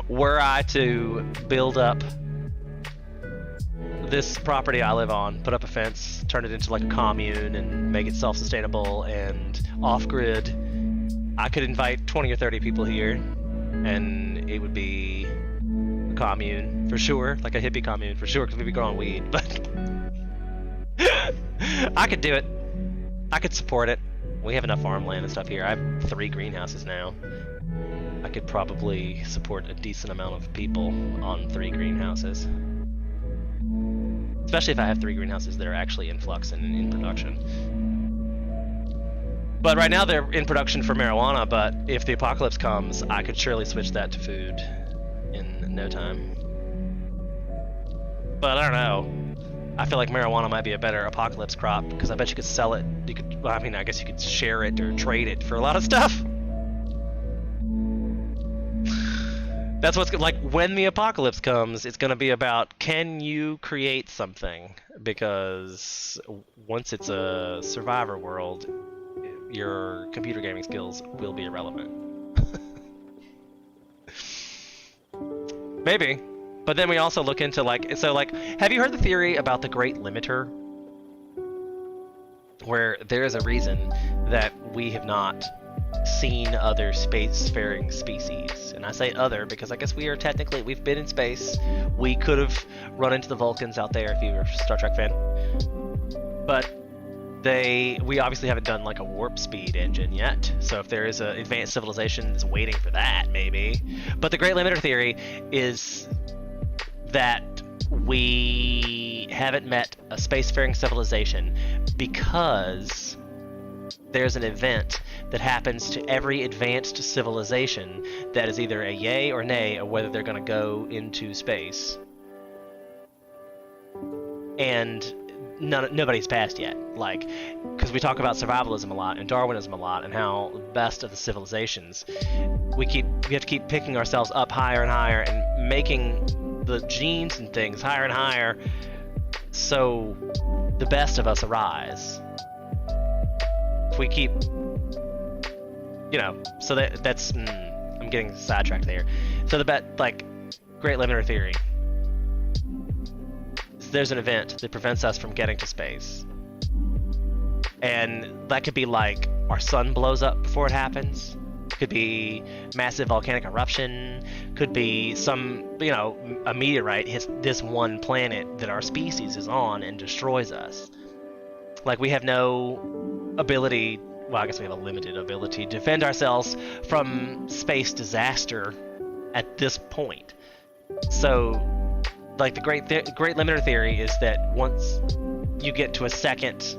were I to build up this property I live on, put up a fence, turn it into like a commune, and make it self-sustainable and off-grid, I could invite 20 or 30 people here, and it would be a commune for sure, like a hippie commune for sure, because we'd be growing weed. But I could do it. I could support it. We have enough farmland and stuff here. I have 3 greenhouses now. I could probably support a decent amount of people on 3 greenhouses. Especially if I have 3 greenhouses that are actually in flux and in production. But right now they're in production for marijuana, but if the apocalypse comes, I could surely switch that to food in no time. But I don't know. I feel like marijuana might be a better apocalypse crop, because I bet you could sell it. You could, well, I mean, I guess you could share it or trade it for a lot of stuff. That's what's like when the apocalypse comes, it's going to be about, can you create something? Because once it's a survivor world, your computer gaming skills will be irrelevant. Maybe. But then we also look into have you heard the theory about the Great Limiter? Where there is a reason that we have not seen other spacefaring species. And I say other because I guess we've been in space. We could have run into the Vulcans out there if you were a Star Trek fan. But we obviously haven't done like a warp speed engine yet. So if there is an advanced civilization that's waiting for that, maybe. But the Great Limiter theory is that we haven't met a spacefaring civilization because there's an event that happens to every advanced civilization that is either a yay or nay of whether they're going to go into space. And nobody's passed yet. Like, because we talk about survivalism a lot and Darwinism a lot and how the best of the civilizations, we have to keep picking ourselves up higher and higher and making the genes and things higher and higher so the best of us arise. If we keep, so that's I'm getting sidetracked there. So Great Limiter theory, there's an event that prevents us from getting to space, and that could be like our sun blows up before it happens, could be massive volcanic eruption, could be some a meteorite hits this one planet that our species is on and destroys us. Like, we have no ability, well, I guess we have a limited ability to defend ourselves from space disaster at this point. So, like, the Great Limiter theory is that once you get to a second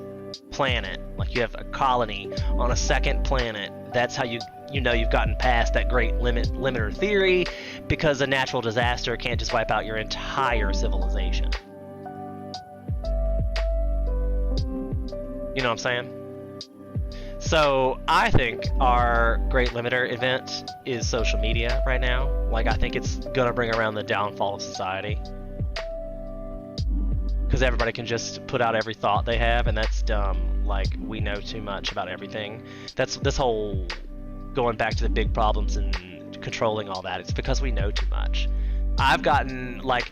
planet, like you have a colony on a second planet, that's how you know you've gotten past that Great Limiter theory, because a natural disaster can't just wipe out your entire civilization. You know what I'm saying? So I think our Great Limiter event is social media right now. Like, I think it's gonna bring around the downfall of society, because everybody can just put out every thought they have, and that's dumb. Like, we know too much about everything. That's this whole going back to the big problems and controlling all that. It's because we know too much. I've gotten, like,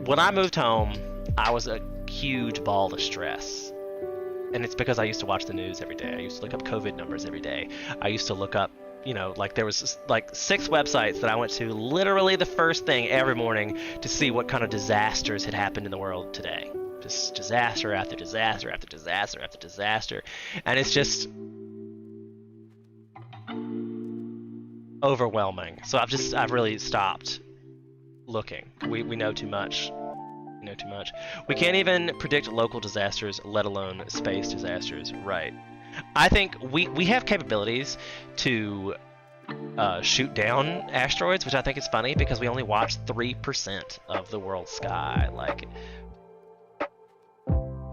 when I moved home, I was a huge ball of stress. And it's because I used to watch the news every day. I used to look up COVID numbers every day. I used to look up, there was like 6 websites that I went to literally the first thing every morning to see what kind of disasters had happened in the world today. Just disaster after disaster after disaster after disaster. And it's just overwhelming. So I've really stopped looking. We know too much. We know too much. We can't even predict local disasters, let alone space disasters. Right. I think we have capabilities to shoot down asteroids, which I think is funny because we only watch 3% of the world's sky. Like,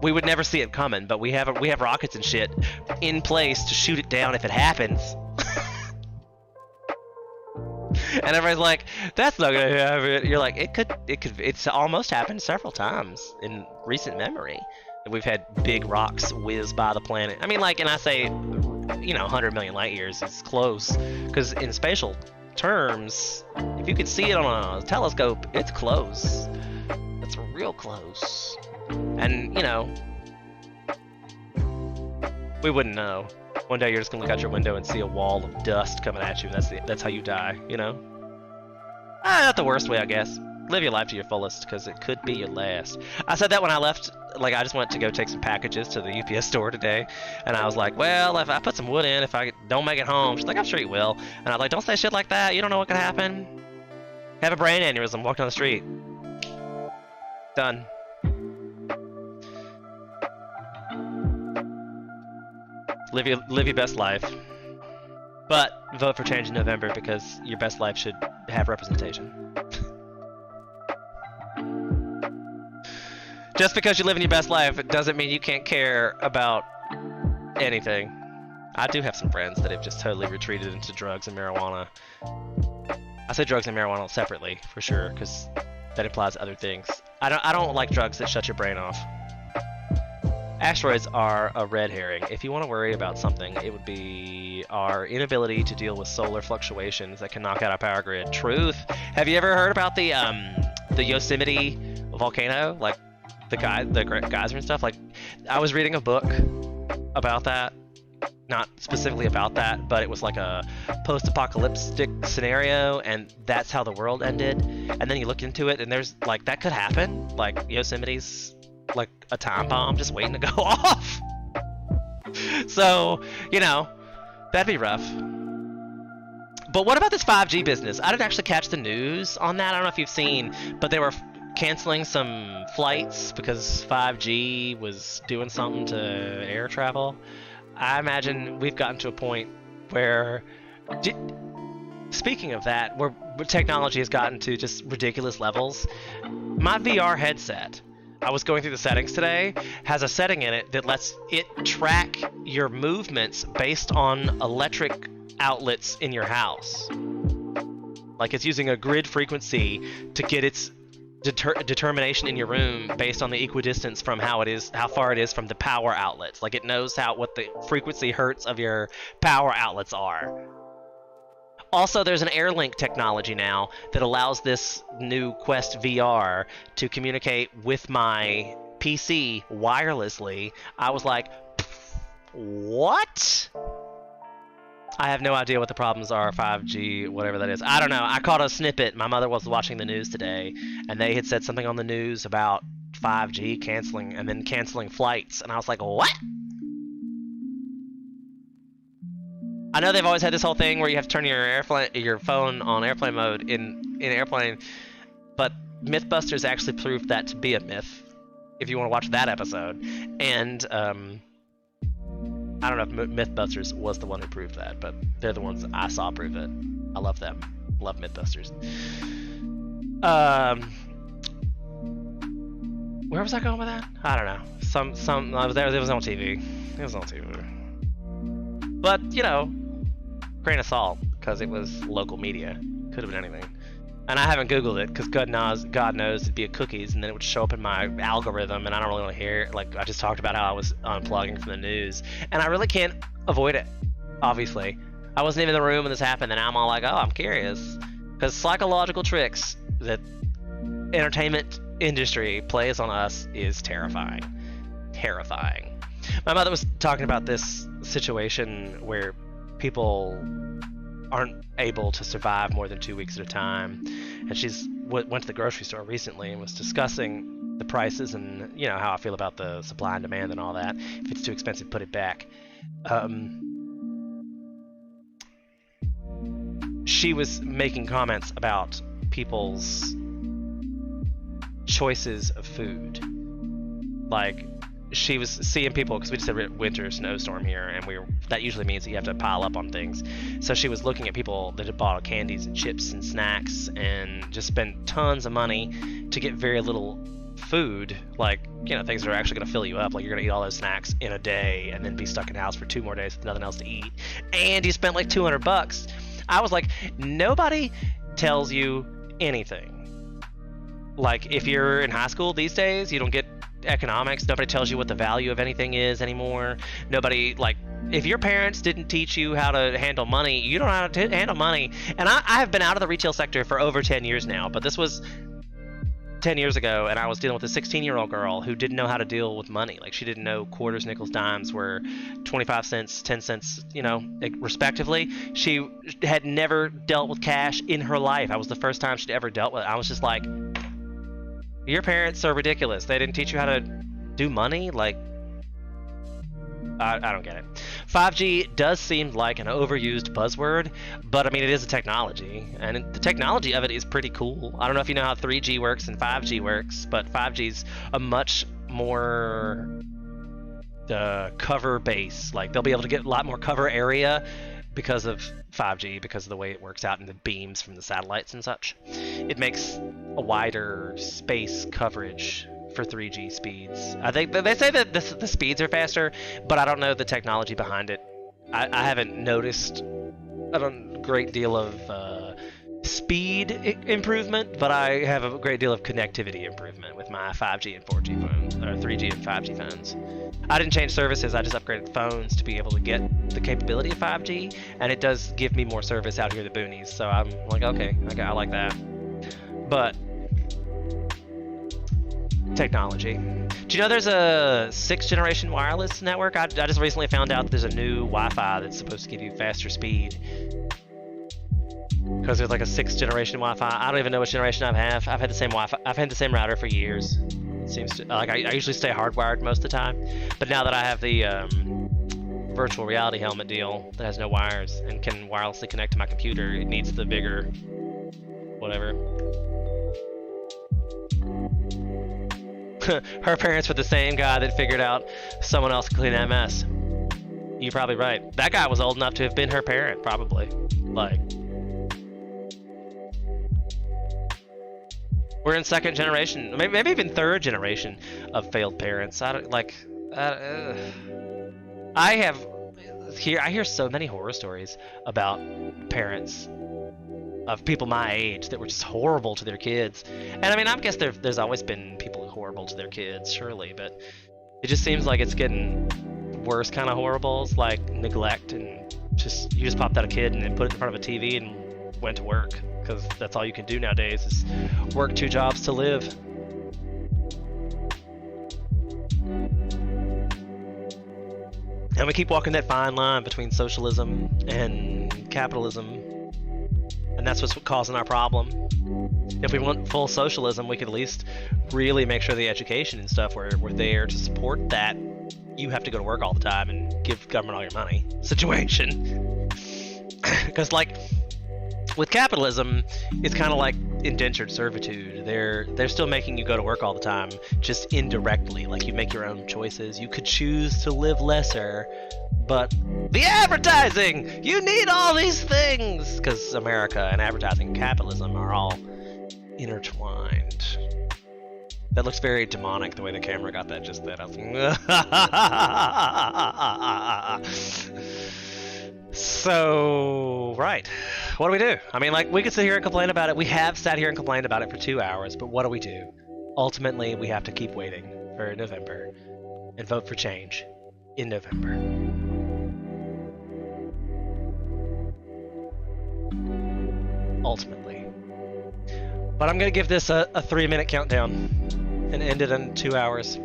we would never see it coming, but we have rockets and shit in place to shoot it down if it happens. And everybody's like, "That's not gonna happen." You're like, "It could. It's almost happened several times in recent memory. We've had big rocks whiz by the planet. I mean, like, and I say, 100 million light years is close, because in spatial terms, if you could see it on a telescope, it's close. It's real close. And we wouldn't know. One day you're just gonna look out your window and see a wall of dust coming at you. That's how you die. Not the worst way, I guess. Live your life to your fullest, because it could be your last. I said that when I left. Like, I just went to go take some packages to the UPS store today, and I was like, well, if I put some wood in, if I don't make it home, she's like, I'm sure you will. And I was like, don't say shit like that. You don't know what could happen. Have a brain aneurysm, walk down the street. Done. Live your best life. But vote for change in November, because your best life should have representation. Just because you live in your best life, it doesn't mean you can't care about anything. I do have some friends that have just totally retreated into drugs and marijuana. I say drugs and marijuana separately, for sure, because that implies other things. I don't like drugs that shut your brain off. Asteroids are a red herring. If you want to worry about something, it would be our inability to deal with solar fluctuations that can knock out our power grid. Truth. Have you ever heard about the Yosemite volcano? Like, the geyser and stuff? Like, I was reading a book about that. Not specifically about that, but it was like a post-apocalyptic scenario, and that's how the world ended. And then you look into it, and there's, like, that could happen. Like, Yosemite's like a time bomb just waiting to go off. So, that'd be rough. But what about this 5G business? I didn't actually catch the news on that. I don't know if you've seen, but they were canceling some flights because 5G was doing something to air travel. I imagine we've gotten to a point where, speaking of that, where technology has gotten to just ridiculous levels. My VR headset, I was going through the settings today, has a setting in it that lets it track your movements based on electric outlets in your house. Like, it's using a grid frequency to get its determination in your room based on the equidistance from how far it is from the power outlets. Like, it knows what the frequency hertz of your power outlets are. Also, there's an AirLink technology now that allows this new Quest VR to communicate with my PC wirelessly. I was like, what? I have no idea what the problems are, 5G, whatever that is. I don't know. I caught a snippet. My mother was watching the news today, and they had said something on the news about 5G canceling flights. And I was like, what? I know they've always had this whole thing where you have to turn your phone on airplane mode in airplane, but Mythbusters actually proved that to be a myth, if you want to watch that episode. And I don't know if Mythbusters was the one who proved that, but they're the ones I saw prove it. I love them. Love Mythbusters. Where was I going with that? I don't know. I was there. It was on TV. It was on TV. But, grain of salt, because it was local media. Could have been anything. And I haven't Googled it, because God knows it'd be a cookies, and then it would show up in my algorithm, and I don't really want to hear it. Like, I just talked about how I was unplugging from the news, and I really can't avoid it, obviously. I wasn't even in the room when this happened, and now I'm all like, oh, I'm curious. Because psychological tricks that entertainment industry plays on us is terrifying. Terrifying. My mother was talking about this situation where people aren't able to survive more than 2 weeks at a time, and she's went to the grocery store recently and was discussing the prices and how I feel about the supply and demand and all that. If it's too expensive, put it back. She was making comments about people's choices of food. Like, she was seeing people, because we just had a winter snowstorm here, and that usually means that you have to pile up on things. So she was looking at people that had bought candies and chips and snacks and just spent tons of money to get very little food, like, you know, things that are actually going to fill you up. Like, you're going to eat all those snacks in a day and then be stuck in the house for 2 more days with nothing else to eat, and you spent like $200. I was like, nobody tells you anything. Like, if you're in high school these days, you don't get economics. Nobody tells you what the value of anything is anymore. Nobody, like, if your parents didn't teach you how to handle money, you don't know how to handle money. And I have been out of the retail sector for over 10 years now, but this was 10 years ago, and I was dealing with a 16-year-old girl who didn't know how to deal with money. Like, she didn't know quarters, nickels, dimes were 25 cents, 10 cents, you know, respectively. She had never dealt with cash in her life. I was the first time she'd ever dealt with it. I was just like, your parents are ridiculous. They didn't teach you how to do money? Like, I don't get it. 5G does seem like an overused buzzword, but I mean, it is a technology, and the technology of it is pretty cool. I don't know if you know how 3G works and 5G works, but 5G's a much more cover base. Like, they'll be able to get a lot more cover area because of 5G, because of the way it works out in the beams from the satellites and such. It makes a wider space coverage for 3G speeds. I think they say that the speeds are faster, but I don't know the technology behind it. I haven't noticed a great deal of speed improvement, but I have a great deal of connectivity improvement with my 5G and 4G phones, or 3G and 5G phones. I didn't change services, I just upgraded phones to be able to get the capability of 5G, and it does give me more service out here in the boonies, so I'm like, okay, I like that. But technology. Do you know there's a 6th generation wireless network? I just recently found out that there's a new Wi-Fi that's supposed to give you faster speed. Because there's like a 6th generation Wi-Fi. I don't even know which generation I have. I've had the same Wi-Fi. I've had the same router for years. It seems to, like, I usually stay hardwired most of the time. But now that I have the virtual reality helmet deal that has no wires and can wirelessly connect to my computer, it needs the bigger whatever. Her parents were the same guy that figured out someone else could clean that mess. You're probably right. That guy was old enough to have been her parent, probably. Like, we're in 2nd generation, maybe even 3rd generation of failed parents. I hear so many horror stories about parents of people my age that were just horrible to their kids. And I mean, I guess there's always been people horrible to their kids, surely, but it just seems like it's getting worse kind of horribles, like neglect, and you just popped out a kid and then put it in front of a TV and went to work, because that's all you can do nowadays is work 2 jobs to live. And we keep walking that fine line between socialism and capitalism, and that's what's causing our problem. If we want full socialism, we could at least really make sure the education and stuff we're there to support that. You have to go to work all the time and give government all your money situation. Because, like, with capitalism, it's kind of like indentured servitude. They're still making you go to work all the time, just indirectly. Like, you make your own choices. You could choose to live lesser, but the advertising! You need all these things! Because America and advertising and capitalism are all intertwined. That looks very demonic, the way the camera got that just then. I was like, so, right. What do we do? I mean, like, we could sit here and complain about it. We have sat here and complained about it for 2 hours, but what do we do? Ultimately, we have to keep waiting for November and vote for change in November. Ultimately. But I'm going to give this a 3-minute countdown and end it in 2 hours.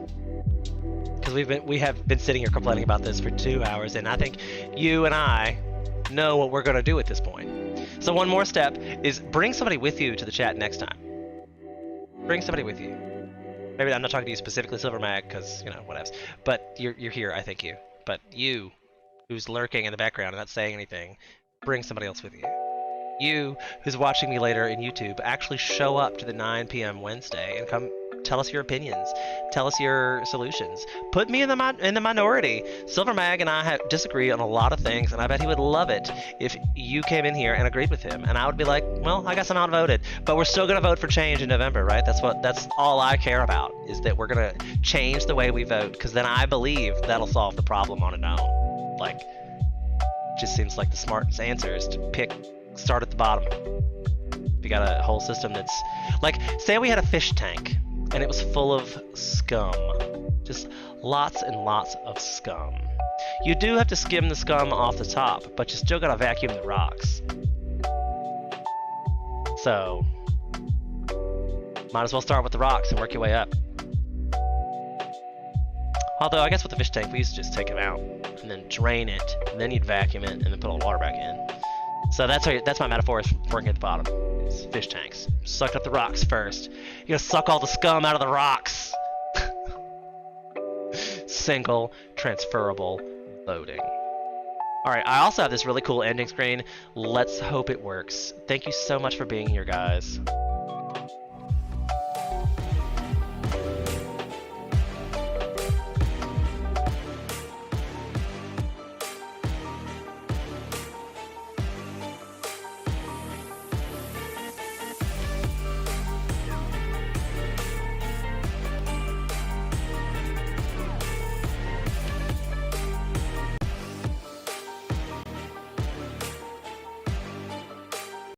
Because we have been sitting here complaining about this for 2 hours, and I think you and I know what we're going to do at this point. So one more step is bring somebody with you to the chat next time. Bring somebody with you. Maybe I'm not talking to you specifically, Silver Mag, because, you know, whatevs. But you're here, I thank you. But you, who's lurking in the background and not saying anything, bring somebody else with you. You, who's watching me later in YouTube, actually show up to the 9 p.m. Wednesday and come Tell us your opinions. Tell us your solutions. Put me in the minority. Silver Mag and I disagree on a lot of things, and I bet he would love it if you came in here and agreed with him. And I would be like, well, I guess I'm outvoted, but we're still gonna vote for change in November, right? That's all I care about, is that we're gonna change the way we vote, because then I believe that'll solve the problem on its own. Like, just seems like the smartest answer is to start at the bottom. If you got a whole system that's like, say we had a fish tank and it was full of scum, just lots and lots of scum. You do have to skim the scum off the top, but you still gotta vacuum the rocks. So might as well start with the rocks and work your way up. Although I guess with the fish tank we used to just take them out and then drain it, and then you'd vacuum it and then put all the water back in. So that's my metaphor, is working at the bottom. It's fish tanks. Suck up the rocks first. You gotta suck all the scum out of the rocks. Single transferable loading. Alright, I also have this really cool ending screen. Let's hope it works. Thank you so much for being here, guys.